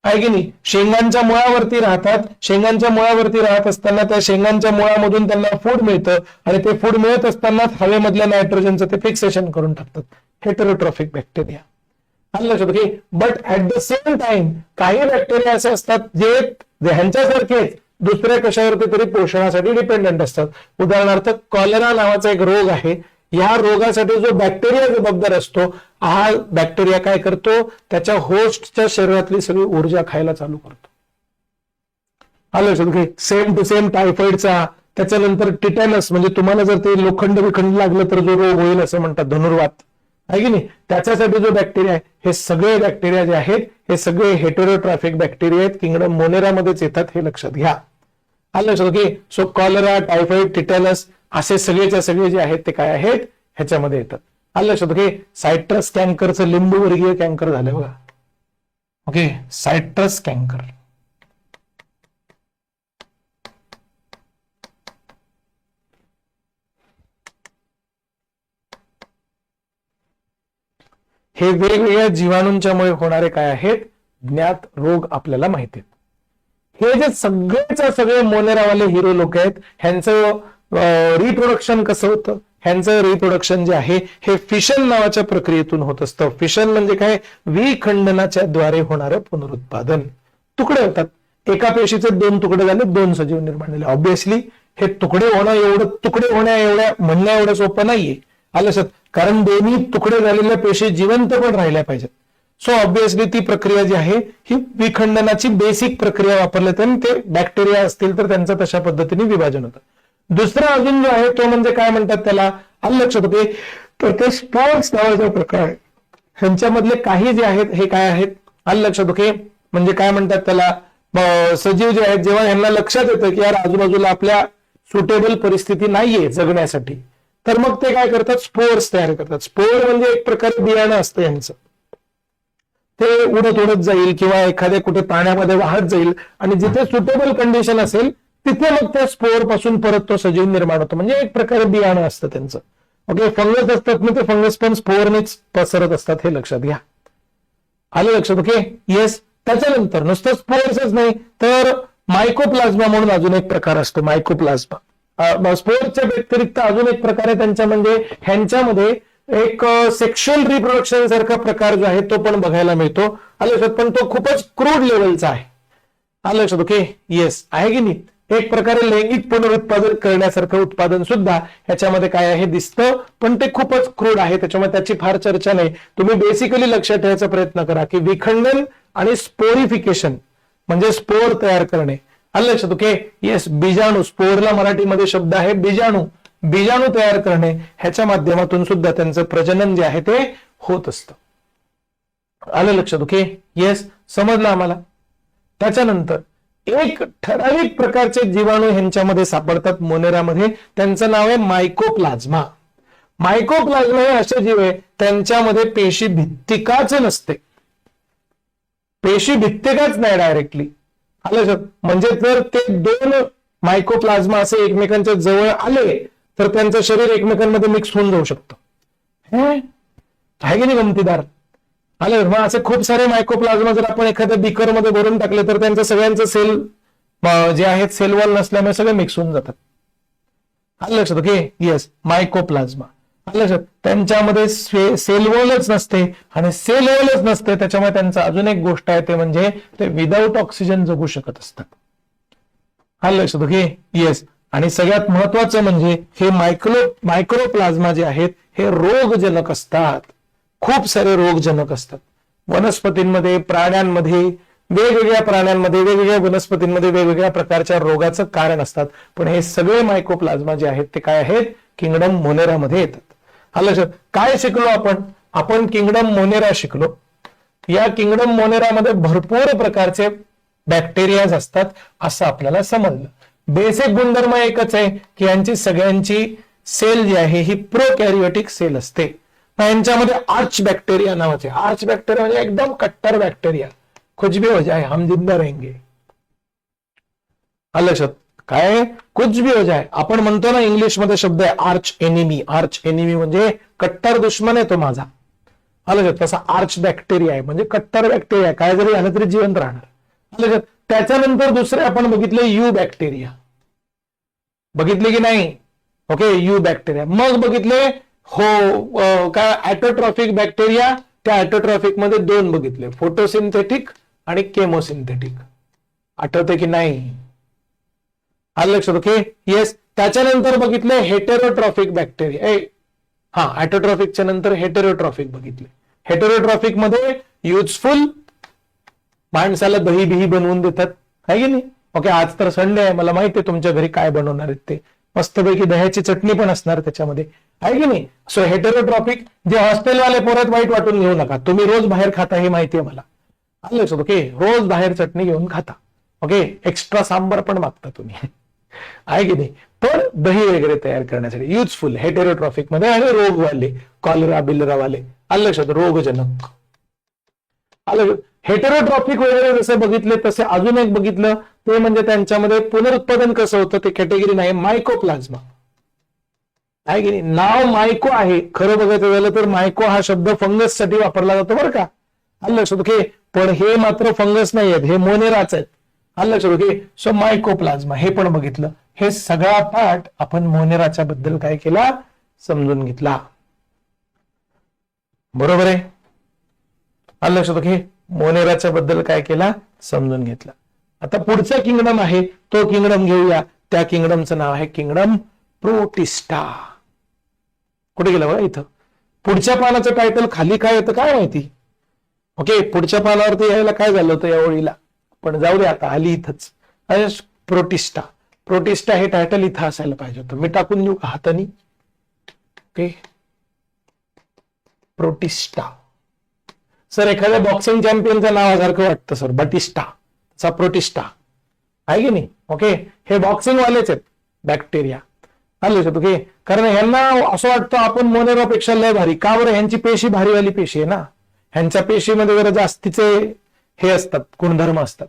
आहे की नाही. शेंगांच्या मुळावरती राहतात, शेंगांच्या मुळावरती राहत असताना त्या शेंगांच्या मुळामधून त्यांना फूड मिळतं आणि ते फूड मिळत असताना हवेमधल्या नायट्रोजनचं ते फिक्सेशन करून टाकतात, हेटेरोट्रॉफिक बॅक्टेरिया. आलं लक्षात? Okay, but at the same time काही बॅक्टेरिया असे असतात जे ह्यांच्यासारखेच दुसऱ्या कशावरती तरी पोषणासाठी डिपेंडंट असतात. उदाहरणार्थ कॉलरा नावाचा एक रोग आहे, या रोगासाठी जो बॅक्टेरिया जबाबदार असतो, हा बॅक्टेरिया काय करतो, त्याच्या होस्टच्या शरीरातली सगळी ऊर्जा खायला चालू करतो. आलं लक्षात? सेम टू सेम टायफॉइडचा, त्याच्यानंतर टिटॅनस, म्हणजे तुम्हाला जर ते लोखंड विखंड लागलं तर जो रोग होईल असं म्हणतात, धनुर्वात, आहे की नाही, त्याच्यासाठी जो बॅक्टेरिया आहे, हे सगळे बॅक्टेरिया जे आहेत हे सगळे हेटेरोट्रॉफिक बॅक्टेरिया आहेत, किंगडम मोनेरामध्येच येतात, हे लक्षात घ्या. आलं लक्षात? Okay, so cholera, typhoid, tetanus असे सगळेच्या सगळे जे आहेत ते काय आहेत, ह्याच्यामध्ये येतात. आलं लक्षात? ओके, सायट्रस कॅन्करचं लिंबू वर्गीय कॅन्कर झालं बघा. Okay, citrus canker. हे वेगवेगळ्या जीवाणूंच्यामुळे होणारे काय आहेत, ज्ञात रोग आपल्याला माहिती आहेत. हे जे सगळेच्या सगळे मोनेरावाले हिरो लोक आहेत, ह्यांचं रिप्रोडक्शन कसं होतं, ह्यांचं रिप्रोडक्शन जे आहे हे फिशन नावाच्या प्रक्रियेतून होत असतं. फिशन म्हणजे काय, विखंडनाच्या द्वारे होणारं पुनरुत्पादन. तुकडे होतात, एका पेशीचे 2 तुकडे झाले, 2 सजीव निर्माण झाले. ऑब्व्हियसली हे तुकडे होण्या एवढ्या म्हणण्या एवढं सोपं नाहीये. आलं लक्षात? कारण दोन्ही तुकडे झालेल्या पेशी जिवंत पण राहिल्या पाहिजेत. सो ऑब्व्हियसली ती प्रक्रिया जी आहे ही विखंडनाची बेसिक प्रक्रिया वापरली आणि ते बॅक्टेरिया असतील तर त्यांचं तशा पद्धतीने विभाजन होतं. दुसरा अजून जो आहे तो म्हणजे काय म्हणतात त्याला, आलं लक्षात? होते तर ते स्पोर्स नावाचा प्रकार आहे. ह्यांच्यामधले काही जे आहेत हे काय आहेत, आलं लक्षात? ओके, म्हणजे काय म्हणतात त्याला, सजीव जे आहेत जेव्हा ह्यांना लक्षात येतं की यार आजूबाजूला आपल्या सुटेबल परिस्थिती नाहीये जगण्यासाठी, तर मग ते काय करतात, स्पोर्स तयार करतात. स्पोर म्हणजे एक प्रकारे बियाणं असतं यांचं, ते उडत जाईल किंवा एखाद्या कुठे पाण्यामध्ये वाहत जाईल आणि जिथे सुटेबल कंडिशन असेल तिथे मग त्या स्पोर पासून परत तो सजीव निर्माण होतो. म्हणजे एक प्रकारे बियाणं असतं त्यांचं. ओके, फंगस असतात ना, ते फंगस पण स्पोअरनेच पसरत असतात, हे लक्षात घ्या. आलं लक्षात? Okay, yes. त्याच्यानंतर नुसतं स्पोर्सच नाही तर मायकोप्लाझ्मा म्हणून अजून एक प्रकार असतो, मायकोप्लाझ्मा. स्पोर्सच्या व्यतिरिक्त अजून एक प्रकार आहे त्यांच्या, म्हणजे ह्यांच्यामध्ये एक सेक्शुअल रिप्रोडक्शन सारखा प्रकार जो आहे तो पण बघायला मिळतो. आलं लक्षात? पण तो खूपच क्रूड लेवलचा आहे. आलं लक्षात? ओके, येस, आहे की नाही? एक प्रकारे लैंगिक पुनरुत्पादन करण्यासारखं उत्पादन सुद्धा ह्याच्यामध्ये काय आहे दिसतं, पण ते खूपच क्रूड आहे, त्याच्यामुळे त्याची फार चर्चा नाही. तुम्ही बेसिकली लक्षात ठेवायचा प्रयत्न करा की विखंडन आणि स्पोरिफिकेशन म्हणजे स्पोर तयार करणे. आलं लक्षात? ओके, येस, बीजाणू, स्पोरला मराठीमध्ये शब्द आहे बीजाणू. बीजाणू तयार करणे ह्याच्या माध्यमातून सुद्धा त्यांचं प्रजनन जे आहे ते होत असतं. आलं लक्षात? ओके, येस, समजलं आम्हाला. त्याच्यानंतर एक ठराविक प्रकारचे जीवाणू ह्यांच्यामध्ये सापडतात मोनेरामध्ये, त्यांचं नाव आहे मायकोप्लाझ्मा. मायकोप्लाझ्मा हे असे जीव आहे त्यांच्यामध्ये पेशी भित्तिकाच नसते, पेशी भित्तिकाच नाही डायरेक्टली. आलं? म्हणजे जर ते दोन मायकोप्लाझ्मा असे एकमेकांच्या जवळ आले तर त्यांचं शरीर एकमेकांमध्ये मिक्स होऊन जाऊ शकतं. आहे की नाही गमतीदार? आलं? मग असे खूप सारे मायकोप्लाझ्मा जर आपण एखाद्या बिकरमध्ये भरून टाकले तर त्यांचं सगळ्यांचं सेल जे आहेत सेल वॉल नसल्यामुळे सगळे मिक्स होऊन जातात. आलं लक्षात? Okay, yes, mycoplasma. आलं लक्षात? त्यांच्यामध्ये सेल वॉलच नसते, आणि सेल वॉलच नसते त्याच्यामुळे त्यांचं अजून एक गोष्ट आहे ते म्हणजे ते विदाऊट ऑक्सिजन जगू शकत असतात. आलं लक्षात? Okay, yes. आणि सगळ्यात महत्वाचं म्हणजे हे मायक्रोप्लाझ्मा जे आहेत हे रोगजनक असतात, खूप सारे रोगजनक असतात. वनस्पतींमध्ये, प्राण्यांमध्ये, वेगवेगळ्या प्राण्यांमध्ये, वेगवेगळ्या वनस्पतींमध्ये वेगवेगळ्या प्रकारच्या रोगाचं कारण असतात. पण हे सगळे मायकोप्लाझ्मा जे आहेत ते काय आहेत? किंगडम मोनेरामध्ये येतात. आलं लक्षात? काय शिकलो आपण किंगडम मोनेरा शिकलो. या किंगडम मोनेरामध्ये भरपूर प्रकारचे बॅक्टेरियाज असतात असं आपल्याला समजलं. बेसिक गुणधर्म एकच आहे की यांची सगळ्यांची सेल जी आहे ही प्रोकॅरियोटिक सेल असते. यांच्यामध्ये आर्च बॅक्टेरिया नावाचे, आर्च बॅक्टेरिया म्हणजे एकदम कट्टर बॅक्टेरिया, कुछ भी हो जाए हम जिंदा रहेंगे. आलं लक्षात? काय? कुछ भी हो जाए. आपण म्हणतो ना इंग्लिश मध्ये शब्द आहे आर्च एनिमी. आर्च एनिमी म्हणजे कट्टर दुश्मन आहे तो माझा. आलं लक्षात? तसा आर्च बॅक्टेरिया आहे म्हणजे कट्टर बॅक्टेरिया, काय जरी झालं तरी जिवंत राहणार. आलं लक्षात? त्याच्यानंतर दुसरे आपण बघितले यू बॅक्टेरिया, बघितले की नाही? Okay, you bacteria. मग बघितले काय ॲटोट्रॉफिक बॅक्टेरिया. त्या ॲटोट्रॉफिक मध्ये दोन बघितले, फोटोसिंथेटिक आणि केमोसिंथेटिक. आठवते की नाही? आलं लक्षात? Okay, yes. त्याच्यानंतर बघितले हेटेरोट्रॉफिक बॅक्टेरिया. ॲटोट्रॉफिकच्या नंतर हेटेरोट्रॉफिक बघितले. हेटेरोट्रॉफिक मध्ये युजफुल, माणसाला दही बिही बनवून देतात, आहे की नाही? ओके, आज तर संडे आहे, मला माहिती आहे तुमच्या घरी काय बनवणार आहेत ते. मस्तपैकी दह्याची चटणी पण असणार त्याच्यामध्ये, आहे की नाही? So heterotrophic. जे हॉस्टेलवाले पोरात वाईट वाटून घेऊ नका, तुम्ही रोज बाहेर खाता हे माहिती आहे मला. आलं लक्षात? ओके, रोज बाहेर चटणी घेऊन खाता. ओके, एक्स्ट्रा सांबार पण मागता तुम्ही, आहे की नाही? पण दही वगैरे तयार करण्यासाठी युजफुल हेटेरोट्रॉफिक मध्ये. आणि रोगवाले, कॉलरा बिलरावाले. आलं लक्षात? रोगजनक. आलं? हेटेरोट्रॉफिक वगैरे जसे बघितले तसे अजून एक बघितलं ते म्हणजे त्यांच्यामध्ये पुनरुत्पादन कसं होतं ते कॅटेगरी नाही, मायकोप्लाझ्मा, आहे की नाही? नाव मायको आहे, खरं बघायचं झालं तर मायको हा शब्द फंगस साठी वापरला जातो बरं का. आलं लक्षात? ओके, पण हे मात्र फंगस नाही आहेत, हे मोनेराच आहेत. आलं लक्षात? ओके, सो मायकोप्लाझ्मा हे पण बघितलं. हे सगळा पार्ट आपण मोनेराच्या बद्दल काय केला? समजून घेतला. बरोबर आहे? आलं लक्षात? ओके, मोनेराच्या बद्दल काय केला? समजून घेतला. आता पुढचा किंगडम आहे तो किंगडम घेऊया. त्या किंगडमचं नाव आहे किंगडम प्रोटिस्टा. कुठे गेला बघा इथं. पुढच्या पानाचं टायटल खाली काय येतं काय माहिती? ओके, पुढच्या पानावरती यायला काय झालं होतं या ओळीला, पण जाऊ दे आता, आली इथंच. प्रोटिस्टा. प्रोटिस्टा हे टायटल इथं असायला पाहिजे होतं. मी टाकून देऊ का हातानी? Okay, protista. सर एखाद्या बॉक्सिंग चॅम्पियनचं नावासारखं वाटतं सर, बटिस्टा, चा प्रोटिस्टा, आहे की नाही? ओके, हे बॉक्सिंग वालेच आहेत बॅक्टेरिया. आलं लक्षात? ओके, कारण ह्यांना असं वाटतं आपण मोनेरापेक्षा लय भारी. का बरं? ह्यांची पेशी भारीवाली पेशी आहे ना, ह्यांच्या पेशीमध्ये जरा जास्तीचे हे असतात, गुणधर्म असतात.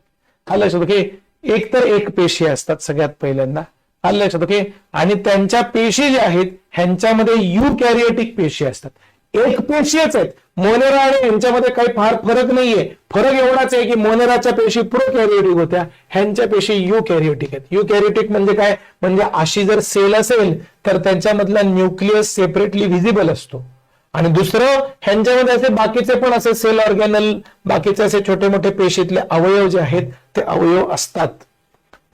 आलं लक्षात? ओके, एक तर एक पेशी असतात सगळ्यात पहिल्यांदा. आलं लक्षात. ओके. आणि त्यांच्या पेशी ज्या आहेत ह्यांच्यामध्ये युकॅरियोटिक पेशी असतात. एक पेशीच आहेत. मोनेरा आणि यांच्यामध्ये काही फार फरक नाहीये. फरक एवढाच आहे की मोनेराच्या पेशी प्रोकॅरियोटिक होत्या, ह्यांच्या पेशी युकॅरियोटिक आहेत. युकॅरियोटिक म्हणजे काय, म्हणजे अशी जर सेल असेल तर त्यांच्यामधला न्यूक्लियस सेपरेटली व्हिजिबल असतो. आणि दुसरं, ह्यांच्यामध्ये असे बाकीचे पण असे सेल ऑर्गॅनल, बाकीचे असे छोटे मोठे पेशीतले अवयव जे आहेत ते अवयव असतात,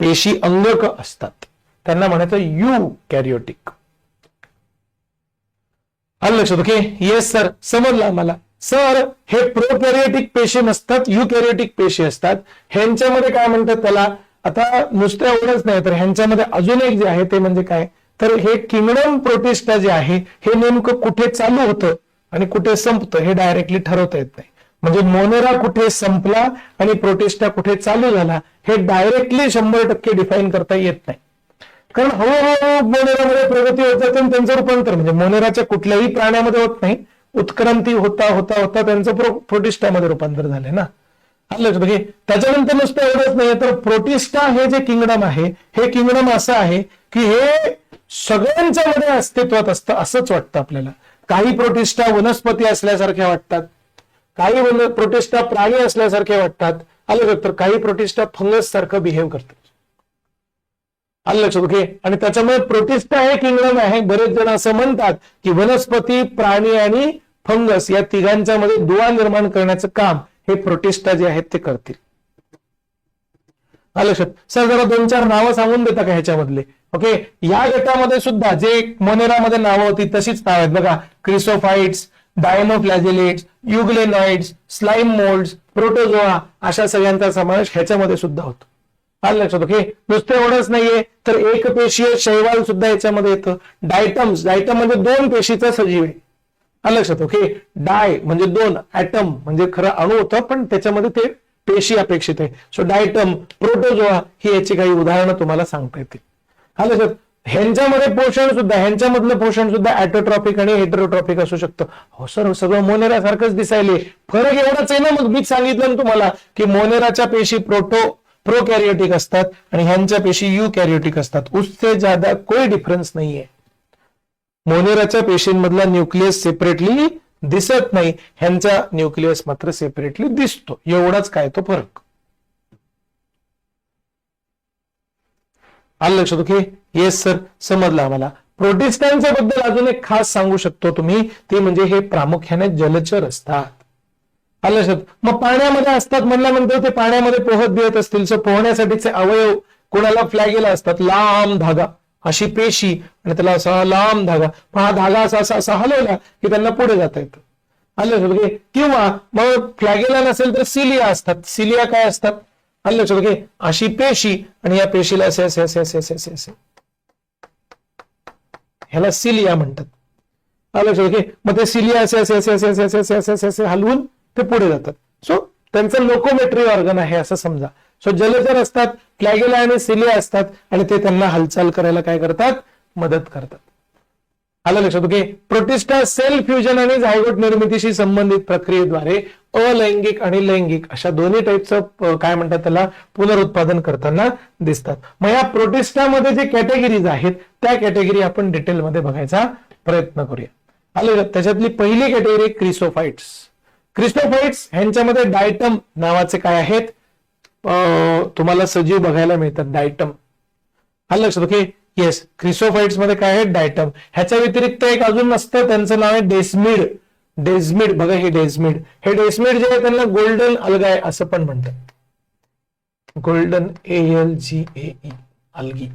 पेशी अंगक असतात, त्यांना म्हणायचं युकॅरियोटिक. आलं लक्षात. ओके. येस सर, समजलं आम्हाला. सर हे प्रोकॅरियोटिक पेशी नसतात, युकॅरियोटिक पेशी असतात. ह्यांच्यामध्ये काय म्हणतात त्याला, आता नुसतं एवढंच नाही तर ह्यांच्यामध्ये अजून एक जे आहे ते म्हणजे काय, तर हे किंगडम प्रोटिस्टा जे आहे हे नेमकं कुठे चालू होतं आणि कुठे संपतं हे डायरेक्टली ठरवता येत नाही. म्हणजे मोनेरा कुठे संपला आणि प्रोटिस्टा कुठे चालू झाला हे डायरेक्टली 100% डिफाईन करता येत नाही. कारण हळूहळू मोनेरामध्ये प्रगती होत जाते आणि त्यांचं रूपांतर म्हणजे मोनेराच्या कुठल्याही प्राण्यामध्ये होत नाही, उत्क्रांती होता होता होता त्यांचं प्रोटिस्टामध्ये रूपांतर झालंय ना. त्याच्यानंतर नुसतं एवढंच नाही तर प्रोटिस्टा हे जे किंगडम आहे हे किंगडम असं आहे की हे सगळ्यांच्या मध्ये अस्तित्वात असतं असंच वाटतं आपल्याला. काही प्रोटिस्टा वनस्पती असल्यासारख्या वाटतात, काही प्रोटिस्टा प्राणी असल्यासारखे वाटतात, आलं तर काही प्रोटिस्टा फंगस सारखं बिहेव करतात. आलं लक्षात. ओके. आणि त्याच्यामुळे प्रोटिस्टा हे किंगडम आहे. बरेच जण असं म्हणतात की वनस्पती, प्राणी आणि फंगस या तिघांच्या मध्ये दुवा निर्माण करण्याचं काम हे प्रोटिस्टा जे आहेत ते करतील. आलं लक्षात. सर जरा 2-4 नावं सांगून देता का ह्याच्यामधले. ओके. या गटामध्ये सुद्धा जे मोनेरामध्ये नावं होती तशीच नाव आहेत बघा. क्रिसोफाइट्स, डायमोफ्लॅजेलेट्स, युग्लेनॉइड्स, स्लाइम मोल्ड्स, प्रोटोझोआ अशा सगळ्यांचा समावेश ह्याच्यामध्ये सुद्धा होतो. आलं लक्षात. ओके. नुसतं एवढंच नाहीये तर एक पेशीय शैवाल सुद्धा याच्यामध्ये येतं. डायटम्स, डायटम म्हणजे 2 पेशीचा सजीव आहे. आलं लक्षात. ओके. डाय म्हणजे 2, ॲटम म्हणजे खरं अणू होतं पण त्याच्यामध्ये ते पेशी अपेक्षित आहे. सो डायटम, प्रोटोझोआ ही याची काही उदाहरणं तुम्हाला सांगता येतील. आलं लक्षात. ह्यांच्यामध्ये पोषण सुद्धा, ह्यांच्यामधलं पोषण सुद्धा ॲटोट्रॉपिक आणि हेटरोट्रॉपिक असू शकतं. हो सर सगळं मोनेरासारखंच दिसायले, फरक एवढाच आहे ना. मग मी सांगितलं ना तुम्हाला की मोनेराच्या पेशी प्रोकॅरियोटिक असतात आणि ह्यांच्या पेशी युकॅरियोटिक असतात. उससे ज्यादा कोई डिफरन्स नाहीये. मोनेराच्या पेशींमधला न्यूक्लियस सेपरेटली दिसत नाही, ह्यांचा न्यूक्लियस मात्र सेपरेटली दिसतो. एवढाच काय तो फरक. आलं लक्षात. ओके. येस सर, समजलं आम्हाला. प्रोटिस्टांच्या बद्दल अजून एक खास सांगू शकतो तुम्ही, ते म्हणजे हे प्रामुख्याने जलचर असतात. आलं लक्षात. मग पाण्यामध्ये असतात म्हणल्यानंतर ते पाण्यामध्ये पोहत बिहत असतील. सो पोहण्यासाठीचे अवयव कोणाला फ्लॅगेला असतात, लांब धागा अशी पेशी आणि त्याला असा लांब धागा, हा धागा असा असा हलवला की त्यांना पुढे जाता येतं. आलं लक्षात. किंवा मग फ्लॅगेला नसेल तर सिलिया असतात. सिलिया काय असतात, आलं लक्षात. ओके. अशी पेशी आणि या पेशीला असे असे असे असे असे असे असे ह्याला सिलिया म्हणतात. आलं लक्षात. ओके. मग ते सिलिया असे असे असे असे असे असे असे असे असे असे हलवून ते पुढे जातात. सो त्यांचं लोकोमेट्री ऑर्गन आहे असं समजा. सो जलचर असतात, फ्लॅगेला आणि सिलिया असतात आणि ते त्यांना हालचाल करायला काय करतात, मदत करतात. आलं लक्षात. ओके. प्रोटिस्टा सेल फ्युजन आणि झायगोट निर्मितीशी संबंधित प्रक्रियेद्वारे अलैंगिक आणि लैंगिक अशा दोन्ही टाईपचं काय म्हणतात त्याला पुनरुत्पादन करताना दिसतात. मग या प्रोटिस्टामध्ये जे कॅटेगरीज आहेत त्या कॅटेगरी आपण डिटेलमध्ये बघायचा प्रयत्न करूया. आलं. त्याच्यातली पहिली कॅटेगरी क्रिसोफाइट्स. क्रिस्टोफाइट्स ह्यांच्यामध्ये डायटम नावाचे काय आहेत, तुम्हाला सजीव बघायला मिळतात, डायटम. आलं लक्षात. ओके. येस, क्रिसोफाइट्स मध्ये काय आहे, डायटम. ह्याच्या व्यतिरिक्त एक अजून असतं, त्यांचं नाव आहे डेस्मिड. डेस्मिड बघा, हे डेस्मिड, हे डेस्मिड जे आहे त्यांना गोल्डन अल्गाय असं पण म्हणतात. Golden ALGAE algae.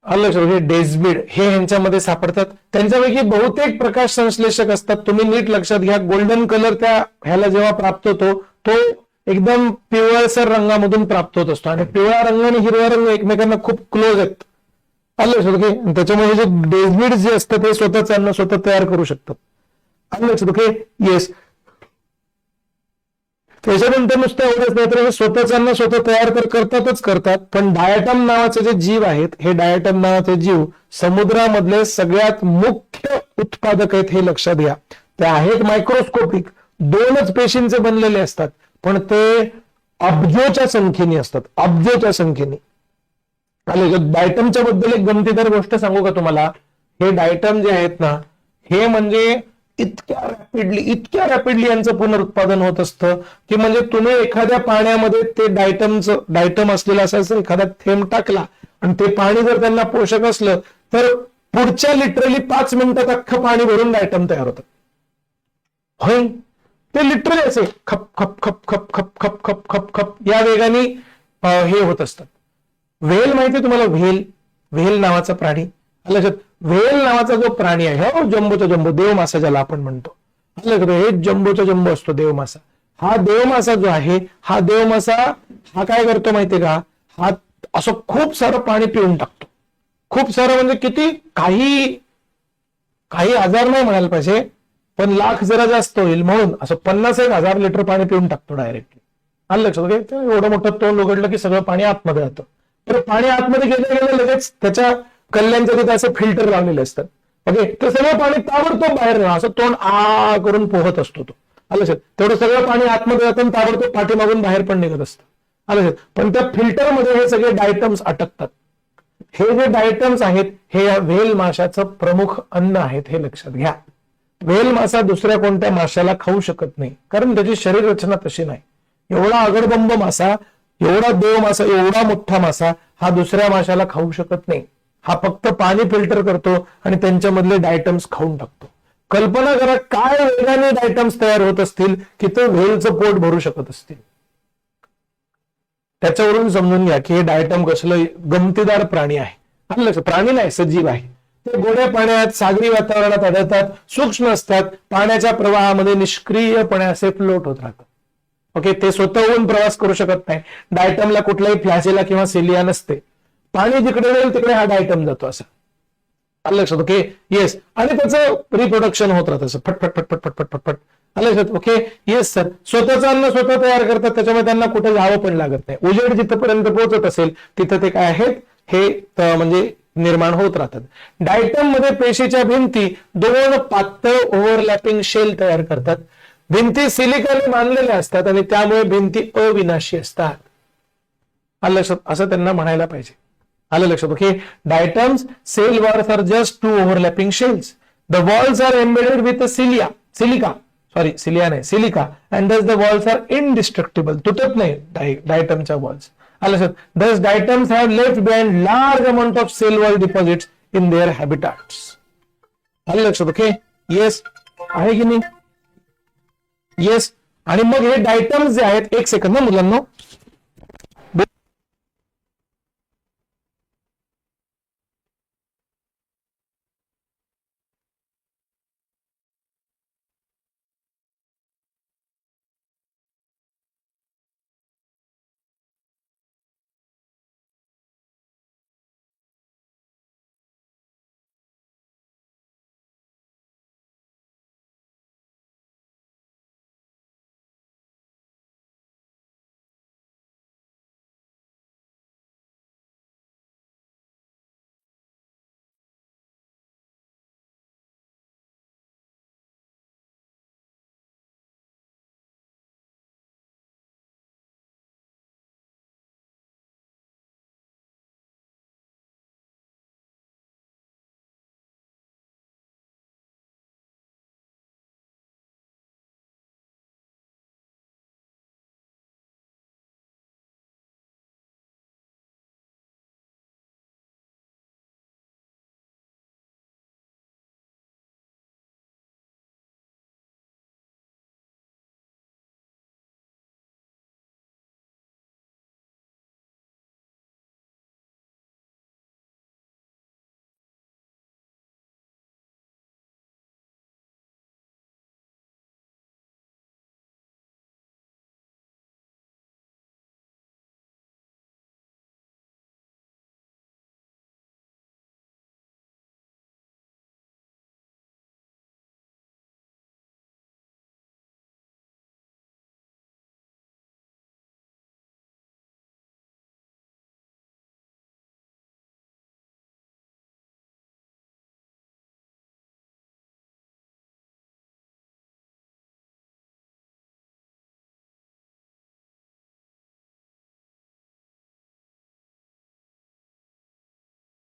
आलं लक्षात. हे डेस्मिड हे ह्यांच्यामध्ये सापडतात. त्यांच्यापैकी बहुतेक प्रकाश संश्लेषक असतात. तुम्ही नीट लक्षात घ्या, गोल्डन कलर त्या ह्याला जेव्हा प्राप्त होतो तो एकदम पिवळसर रंगामधून प्राप्त होत असतो आणि पिवळा रंग आणि हिरवा रंग एकमेकांना खूप क्लोज आहेत. आलं लक्षात. ओके. त्याच्यामुळे हे जे डेस्मिड जे असतं ते स्वतःच अन्न स्वतः तयार करू शकतात. आलं लक्षात. ओके. येस. त्याच्यानंतर नुसतं एवढंच नाही तर हे स्वतःच अन्न स्वतः तयार तर करतातच करतात, पण डायटम नावाचे जे जीव आहेत, हे डायटम नावाचे जीव समुद्रामधले सगळ्यात मुख्य उत्पादक आहेत हे लक्षात घ्या. ते आहेत मायक्रोस्कोपिक, 2च पेशींचे बनलेले असतात पण ते अब्जोच्या संख्येने असतात, अब्जोच्या संख्येने. डायटमच्या बद्दल एक गमतीदार गोष्ट सांगू का तुम्हाला? हे डायटम जे आहेत ना, हे म्हणजे इतक्या रॅपिडली यांचं पुनरुत्पादन होत असतं की म्हणजे तुम्ही एखाद्या पाण्यामध्ये ते डायटम असलेलं असायचं एखादा थेंब टाकला आणि ते पाणी जर त्यांना पोषक असलं तर पुढच्या लिटरली 5 मिनिटात अख्खं पाणी भरून डायटम तयार होतं. होय, ते लिटरली असे खप खप खप खप खप खप खप खप खप या वेगाने हे होत असतात. व्हेल माहितीये तुम्हाला? व्हेल नावाचा प्राणी. लक्षात, व्हेल नावाचा जो प्राणी आहे, हो जम्बोचा जम्बो, देव मासा ज्याला आपण म्हणतो, हे जम्बोचा जम्बो असतो देव मासा. हा देव मासा जो आहे, हा देव मासा हा काय करतो माहितीये का? हा असं खूप सारं पाणी पिऊन टाकतो. खूप सारं म्हणजे किती? काही हजार नाही म्हणायला पाहिजे, पण लाख जरा जास्त होईल म्हणून असं 50,000 लिटर पाणी पिऊन टाकतो डायरेक्टली. आलं लक्षात? एवढं मोठं तोंड उघडलं की सगळं पाणी आतमध्ये जातं. तर पाणी आतमध्ये गेलं गेलं लगेच त्याच्या कल्ल्यांच्या तिथे असे फिल्टर लावलेले असतात. ओके, तर सगळं पाणी ताबडतोब बाहेर असं तोंड आ करून पोहत असतो तो. आलं लक्षात? तेवढं सगळं पाणी आतमध्ये जातं आणि ताबडतोब पाठीमागून बाहेर पण निघत असतं. आलं लक्षात? पण त्या फिल्टरमध्ये हे सगळे डायटम्स अटकतात. हे जे डायटम्स आहेत हे या व्हेल माशाचं प्रमुख अन्न आहेत, हे लक्षात घ्या. व्हेल मासा दुसऱ्या कोणत्या माशाला खाऊ शकत नाही, कारण त्याची शरीर रचना तशी नाही. एवढा अगडबंब मासा, एवढा देव मासा, एवढा मोठा मासा हा दुसऱ्या माशाला खाऊ शकत नाही. हा फक्त पाणी फिल्टर करतो आणि त्यांच्यामधले डायटम्स खाऊन टाकतो. कल्पना करा काय वेगाने डायटम्स तयार होत असतील की ते व्हेलचं पोट भरू शकत असतील. त्याच्यावरून समजून घ्या की हे डायटम कसलं गमतीदार प्राणी आहे. प्राणी नाही, सजीव आहे. ते गोड्या पाण्यात, सागरी वातावरणात आढळतात, सूक्ष्म असतात, पाण्याच्या प्रवाहामध्ये निष्क्रियपणे असे फ्लोट होत राहतात. ओके, ते स्वतःहून प्रवास करू शकत नाही. डायटमला कुठलाही फ्लॅजेला किंवा सेलिया नसते. पाणी जिकडे जाईल तिकडे हा डायटम जातो असं. आलं लक्षात? Okay, yes. आणि त्याचं रिप्रोडक्शन होत राहतं असं फटफट फटफट फटफट फटफट. आलं लक्षात? Okay, yes sir. स्वतःचं अन्न स्वतः तयार करतात, त्याच्यामुळे त्यांना कुठे जावं पण लागत नाही. उजेड जिथपर्यंत पोहोचत असेल तिथं ते काय आहेत, हे म्हणजे निर्माण होत राहतात. डायटम मध्ये पेशीच्या भिंती 2 पातळ ओव्हरलॅपिंग शेल तयार करतात. भिंती सिलिकाने बांधलेल्या असतात आणि त्यामुळे भिंती अविनाशी असतात. आलं लक्षात? असं त्यांना म्हणायला पाहिजे. आलं लक्षात? Okay, diatoms cell walls are just 2 overlapping shells. The walls are embedded with silica and thus the walls are indestructible. तुटत नाही डायटमच्या वॉल्स. आलं लक्षात? Thus diatoms have left behind large amount of cell wall deposits in their habitats. आलं लक्षात? Okay, yes आहे की नाही? येस. आणि मग हे डायटम्स जे आहेत, एक सेकंद ना मुलांना,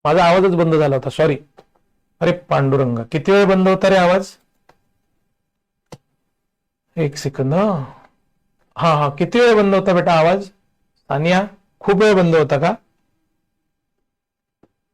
माझा आवाजच बंद झाला होता, सॉरी. अरे पांडुरंग, किती वेळ बंद होता रे आवाज? एक सेकंद. हा हा, किती वेळ बंद होता बेटा आवाज? सानिया, खूप वेळ बंद होता का?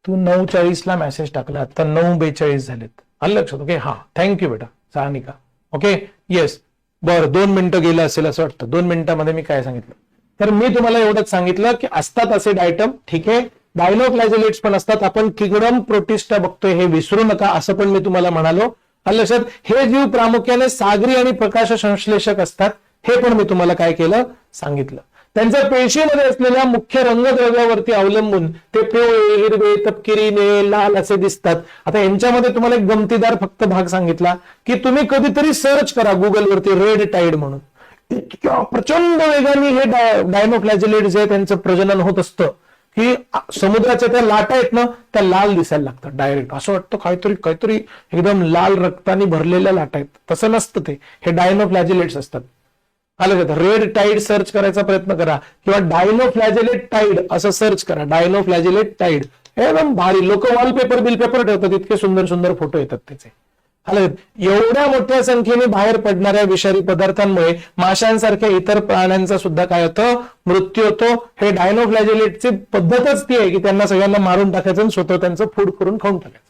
तू 9:40 ला मेसेज टाकला, आता 9:42 झालेत. आलं लक्षात? ओके, हा, थँक्यू बेटा सानिका. ओके, येस, बरं, 2 मिनिटं गेलं असेल असं वाटतं. 2 मिनिटांमध्ये मी काय सांगितलं? तर मी तुम्हाला एवढंच सांगितलं की असतात असे डायटम, ठीक आहे, डायनोफ्लॅजेलेट्स पण असतात. आपण किंगडम प्रोटिस्टा बघतोय हे विसरू नका, असं पण मी तुम्हाला म्हणालो. आलं लक्षात? हे जीव प्रामुख्याने सागरी आणि प्रकाश संश्लेषक असतात, हे पण मी तुम्हाला काय केलं? सांगितलं. त्यांच्या पेशीमध्ये असलेल्या मुख्य रंगद्रव्यावरती अवलंबून ते पिवळे, हिरवे, तपकिरी, निळे, लाल असे दिसतात. आता यांच्यामध्ये तुम्हाला एक गमतीदार फक्त भाग सांगितला की तुम्ही कधीतरी सर्च करा गुगलवरती रेड टाईड म्हणून. इतक्या प्रचंड वेगाने हे डायनोफ्लॅजेलेट जे त्यांचं प्रजनन होत असतं की समुद्राच्या त्या लाटा आहेत ना, त्या लाल दिसायला लागतात डायरेक्ट. असं वाटतं काहीतरी एकदम लाल रक्तानी भरलेल्या लाटा आहेत. तसं नसतं ते, हे डायनोफ्लॅजेलेट्स असतात. आलं का? रेड टाईड सर्च करायचा प्रयत्न करा किंवा डायनोफ्लॅजेलेट टाईड असं सर्च करा. डायनोफ्लॅजेलेट टाईड एकदम भारी. लोक वॉलपेपर बिलपेपर ठेवतात, इतके सुंदर सुंदर फोटो येतात त्याचे. आलं? एवढ्या मोठ्या संख्येने बाहेर पडणाऱ्या विषारी पदार्थांमुळे माशांसारख्या इतर प्राण्यांचा सुद्धा काय होतं? मृत्यू होतो. हे डायनोफ्लॅजेलेटची पद्धतच ती आहे की त्यांना सगळ्यांना मारून टाकायचं आणि स्वतः त्यांचं फूड करून खाऊन टाकायचं.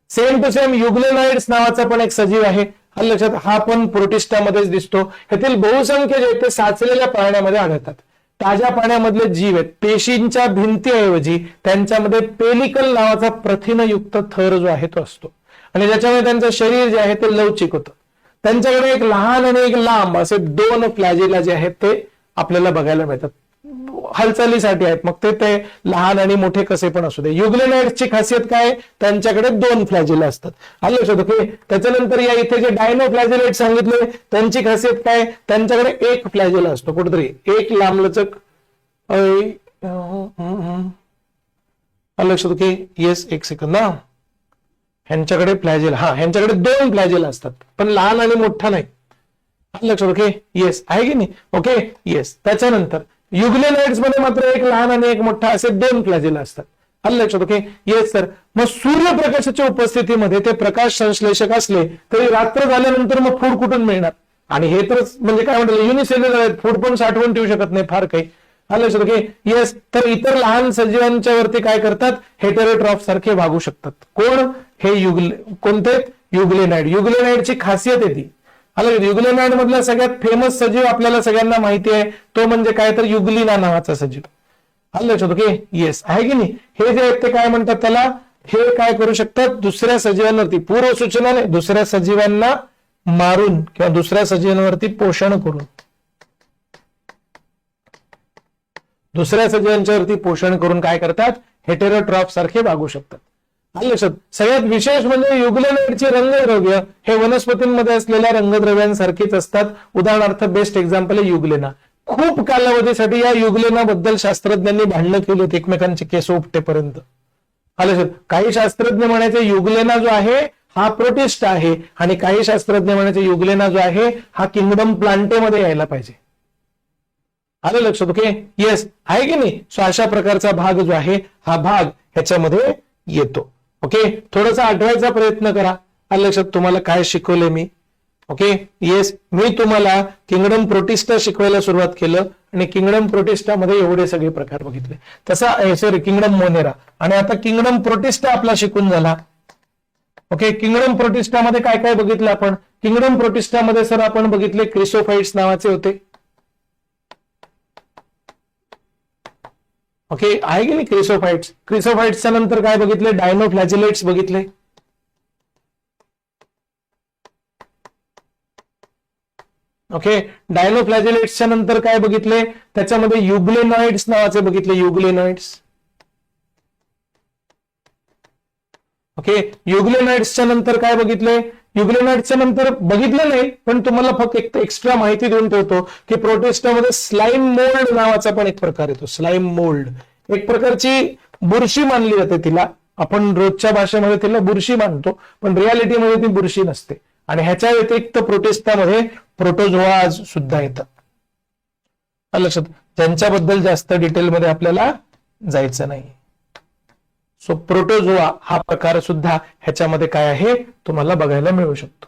सेम टू सेम युग्लेनाइड्स नावाचा पण एक सजीव आहे. लक्षात, हा पण प्रोटिस्टामध्येच दिसतो. ह्यातील बहुसंख्य जे ते साचलेल्या पाण्यामध्ये आढळतात. ताज्या पाण्यामधले जीव आहेत. पेशींच्या भिंतीऐवजी त्यांच्यामध्ये पेलिकल नावाचा प्रथिनयुक्त थर जो आहे तो असतो आणि ज्याच्यामुळे त्यांचं शरीर जे आहे ते लवचिक होतं. त्यांच्याकडे एक लहान आणि एक लांब असे 2 फ्लॅजेला जे आहेत ते आपल्याला बघायला मिळतात. हालचालीसाठी आहेत, मग ते लहान आणि मोठे कसे पण असू दे. युग्लेनाइड्सची खासियत काय? त्यांच्याकडे 2 फ्लॅजेला असतात. आलं लक्षात? ओके, त्याच्यानंतर या इथे जे डायनोफ्लॅजेलेट सांगितले त्यांची खासियत काय? त्यांच्याकडे 1 फ्लॅजेला असतो, कुठेतरी एक लांबलचक. आलं लक्षात? ओके, येस, एक सेकंद ना. ह्यांच्याकडे फ्लॅजेला, हा, ह्यांच्याकडे 2 फ्लॅजेला असतात, पण लहान आणि मोठा नाही. लक्षात? ओके, येस, आहे की नाही? Okay, yes. त्याच्यानंतर युग्लेनाइड्स मध्ये मात्र एक लहान आणि एक मोठा असे 2 फ्लॅजेला असतात. आलं लक्षात? Okay, yes sir. मग सूर्यप्रकाशाच्या उपस्थितीमध्ये ते प्रकाश संश्लेषक असले तरी रात्र झाल्यानंतर मग फूड कुठून मिळणार? आणि हे तर म्हणजे काय म्हणतात, युनिसेल्युलर आहेत, फूड पण साठवून ठेवू शकत नाही फार काही. आलं लक्षात? Okay, yes. तर इतर लहान सजीवांच्या वरती काय करतात? हेटेरोट्रॉफ सारखे वागू शकतात. कोण? हे कोणते? युग्लेनाइड. युग्लेनाइडची खासियत आहे ती. आलं? युग्लेनाइड मधला सगळ्यात फेमस सजीव आपल्याला सगळ्यांना माहिती आहे, तो म्हणजे काय? तर युग्लिना नावाचा सजीव. आलं लक्षात? ओके, येस, आहे की नाही? हे जे आहेत ते काय म्हणतात त्याला? हे काय करू शकतात? दुसऱ्या सजीवांवरती, पूर्व सूचनाने दुसऱ्या सजीवांना मारून किंवा दुसऱ्या सजीवांवरती पोषण करून, दुसऱ्या सजीवांच्यावरती पोषण करून काय करतात? हेटेरोट्रॉफ सारखे वागू शकतात. आलं लक्षात? सगळ्यात विशेष म्हणजे युग्लेनाइडची रंगद्रव्य हे वनस्पतींमध्ये असलेल्या रंगद्रव्यांसारखीच असतात. उदाहरणार्थ बेस्ट एक्झाम्पल आहे युग्लेना. खूप कालावधीसाठी या युग्लेनाबद्दल शास्त्रज्ञांनी भांडणं केलीत एकमेकांचे केस उपटेपर्यंत. आलं लक्षात? काही शास्त्रज्ञ म्हणायचे युग्लेना जो आहे हा प्रोटिस्ट आहे आणि काही शास्त्रज्ञ म्हणायचे युग्लेना जो आहे हा किंगडम प्लांटेमध्ये यायला पाहिजे. आलं लक्षात? ओके, येस, आहे की नाही? सो अशा प्रकारचा भाग जो आहे हा भाग ह्याच्यामध्ये येतो. ओके, थोडासा आठवायचा प्रयत्न करा. आलं लक्षात? तुम्हाला काय शिकवले मी? ओके, येस, मी तुम्हाला किंगडम प्रोटिस्टा शिकवायला सुरुवात केलं आणि किंगडम प्रोटिस्टा मध्ये एवढे सगळे प्रकार बघितले. तसा सॉरी, किंगडम मोनेरा, आणि आता किंगडम प्रोटिस्टा आपला शिकून झाला. ओके, किंगडम प्रोटिस्टा मध्ये काय काय बघितलं आपण? किंगडम प्रोटिस्टा मध्ये सर आपण बघितले क्रिसोफाइट्स नावाचे होते. ओके, आहे की नाही? क्रिसोफाइट्स. क्रिसोफाइट्सच्या नंतर काय बघितले? डायनोफ्लॅजेलेट्स बघितले. ओके, डायनोफ्लॅजेलेट्सच्या नंतर काय बघितले? त्याच्यामध्ये युग्लेनॉइड्स नावाचे बघितले. युग्लेनॉइड्स. ओके, युग्लेनॉइड्सच्या नंतर काय बघितले? युग्लेनॉइड्सच्या नंतर बघितलं नाही, पण तुम्हाला फक्त एक एक्स्ट्रा माहिती देऊन ठेवतो की प्रोटिस्टामध्ये स्लाइम मोल्ड नावाचा पण एक प्रकार येतो. स्लाइम मोल्ड एक प्रकारची बुरशी मानली जाते तिला. आपण रोजच्या भाषेमध्ये तिला बुरशी मानतो, पण रियालिटीमध्ये ती बुरशी नसते. आणि ह्याच्या व्यतिरिक्त प्रोटिस्टामध्ये प्रोटोझोआज सुद्धा येतात. लक्षात? ज्यांच्याबद्दल जास्त डिटेलमध्ये आपल्याला जायचं नाही. सो प्रोटोझोआ हा प्रकार सुद्धा ह्याच्यामध्ये काय आहे तुम्हाला बघायला मिळू शकतो.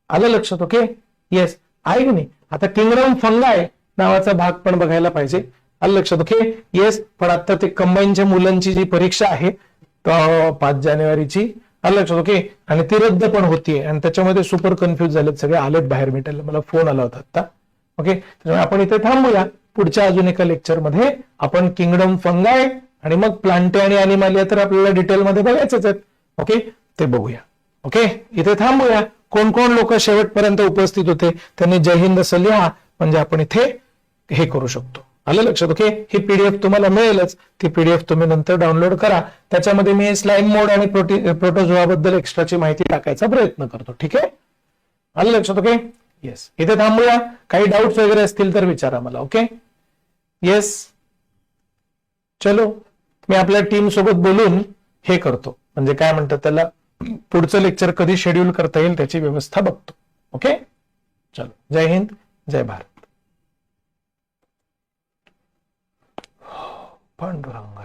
आलं लक्षात? ओके, येस, आहे की नाही? आता किंगडम फंगाय नावाचा भाग पण बघायला पाहिजे. आलं लक्षात? Okay, yes. पण आता ते कंबाईनच्या मुलांची जी परीक्षा आहे 5 जानेवारीची, आलं लक्षात? ओके, आणि ती रद्द पण होतीये आणि त्याच्यामध्ये सुपर कन्फ्युज झालेत सगळे, आलेत बाहेर भेटायला, मला फोन आला होता आता. ओके, त्यामुळे आपण इथे थांबूया. पुढच्या अजून एका लेक्चरमध्ये आपण किंगडम फंगाय आणि मग प्लांटे आणि अॅनिमालिया तर आपल्याला डिटेलमध्ये बघायचंच आहेत. ओके, ते बघूया. ओके, इथे थांबूया. कोण कोण लोक शेवटपर्यंत उपस्थित होते त्यांनी जय हिंद असं लिहा, म्हणजे आपण इथे हे करू शकतो. आलं लक्षात? ओके, ही पीडीएफ तुम्हाला मिळेलच, ती पीडीएफ तुम्ही नंतर डाउनलोड करा. त्याच्यामध्ये मी स्लाइम मोड आणि प्रोटोझोआ बद्दल एक्स्ट्राची माहिती टाकायचा प्रयत्न करतो. ठीक आहे, आलं लक्षात? Okay, yes. इथे थांबूया. काही डाऊट्स वगैरे असतील तर विचारा मला. Okay, yes. चलो, मी आपल्या टीम सोबत बोलून हे करतो, म्हणजे काय म्हणतात त्याला, पुढचं लेक्चर कधी शेड्यूल करता येईल त्याची व्यवस्था बघतो. ओके, चलो, जय हिंद, जय भारत. पांडुरंग.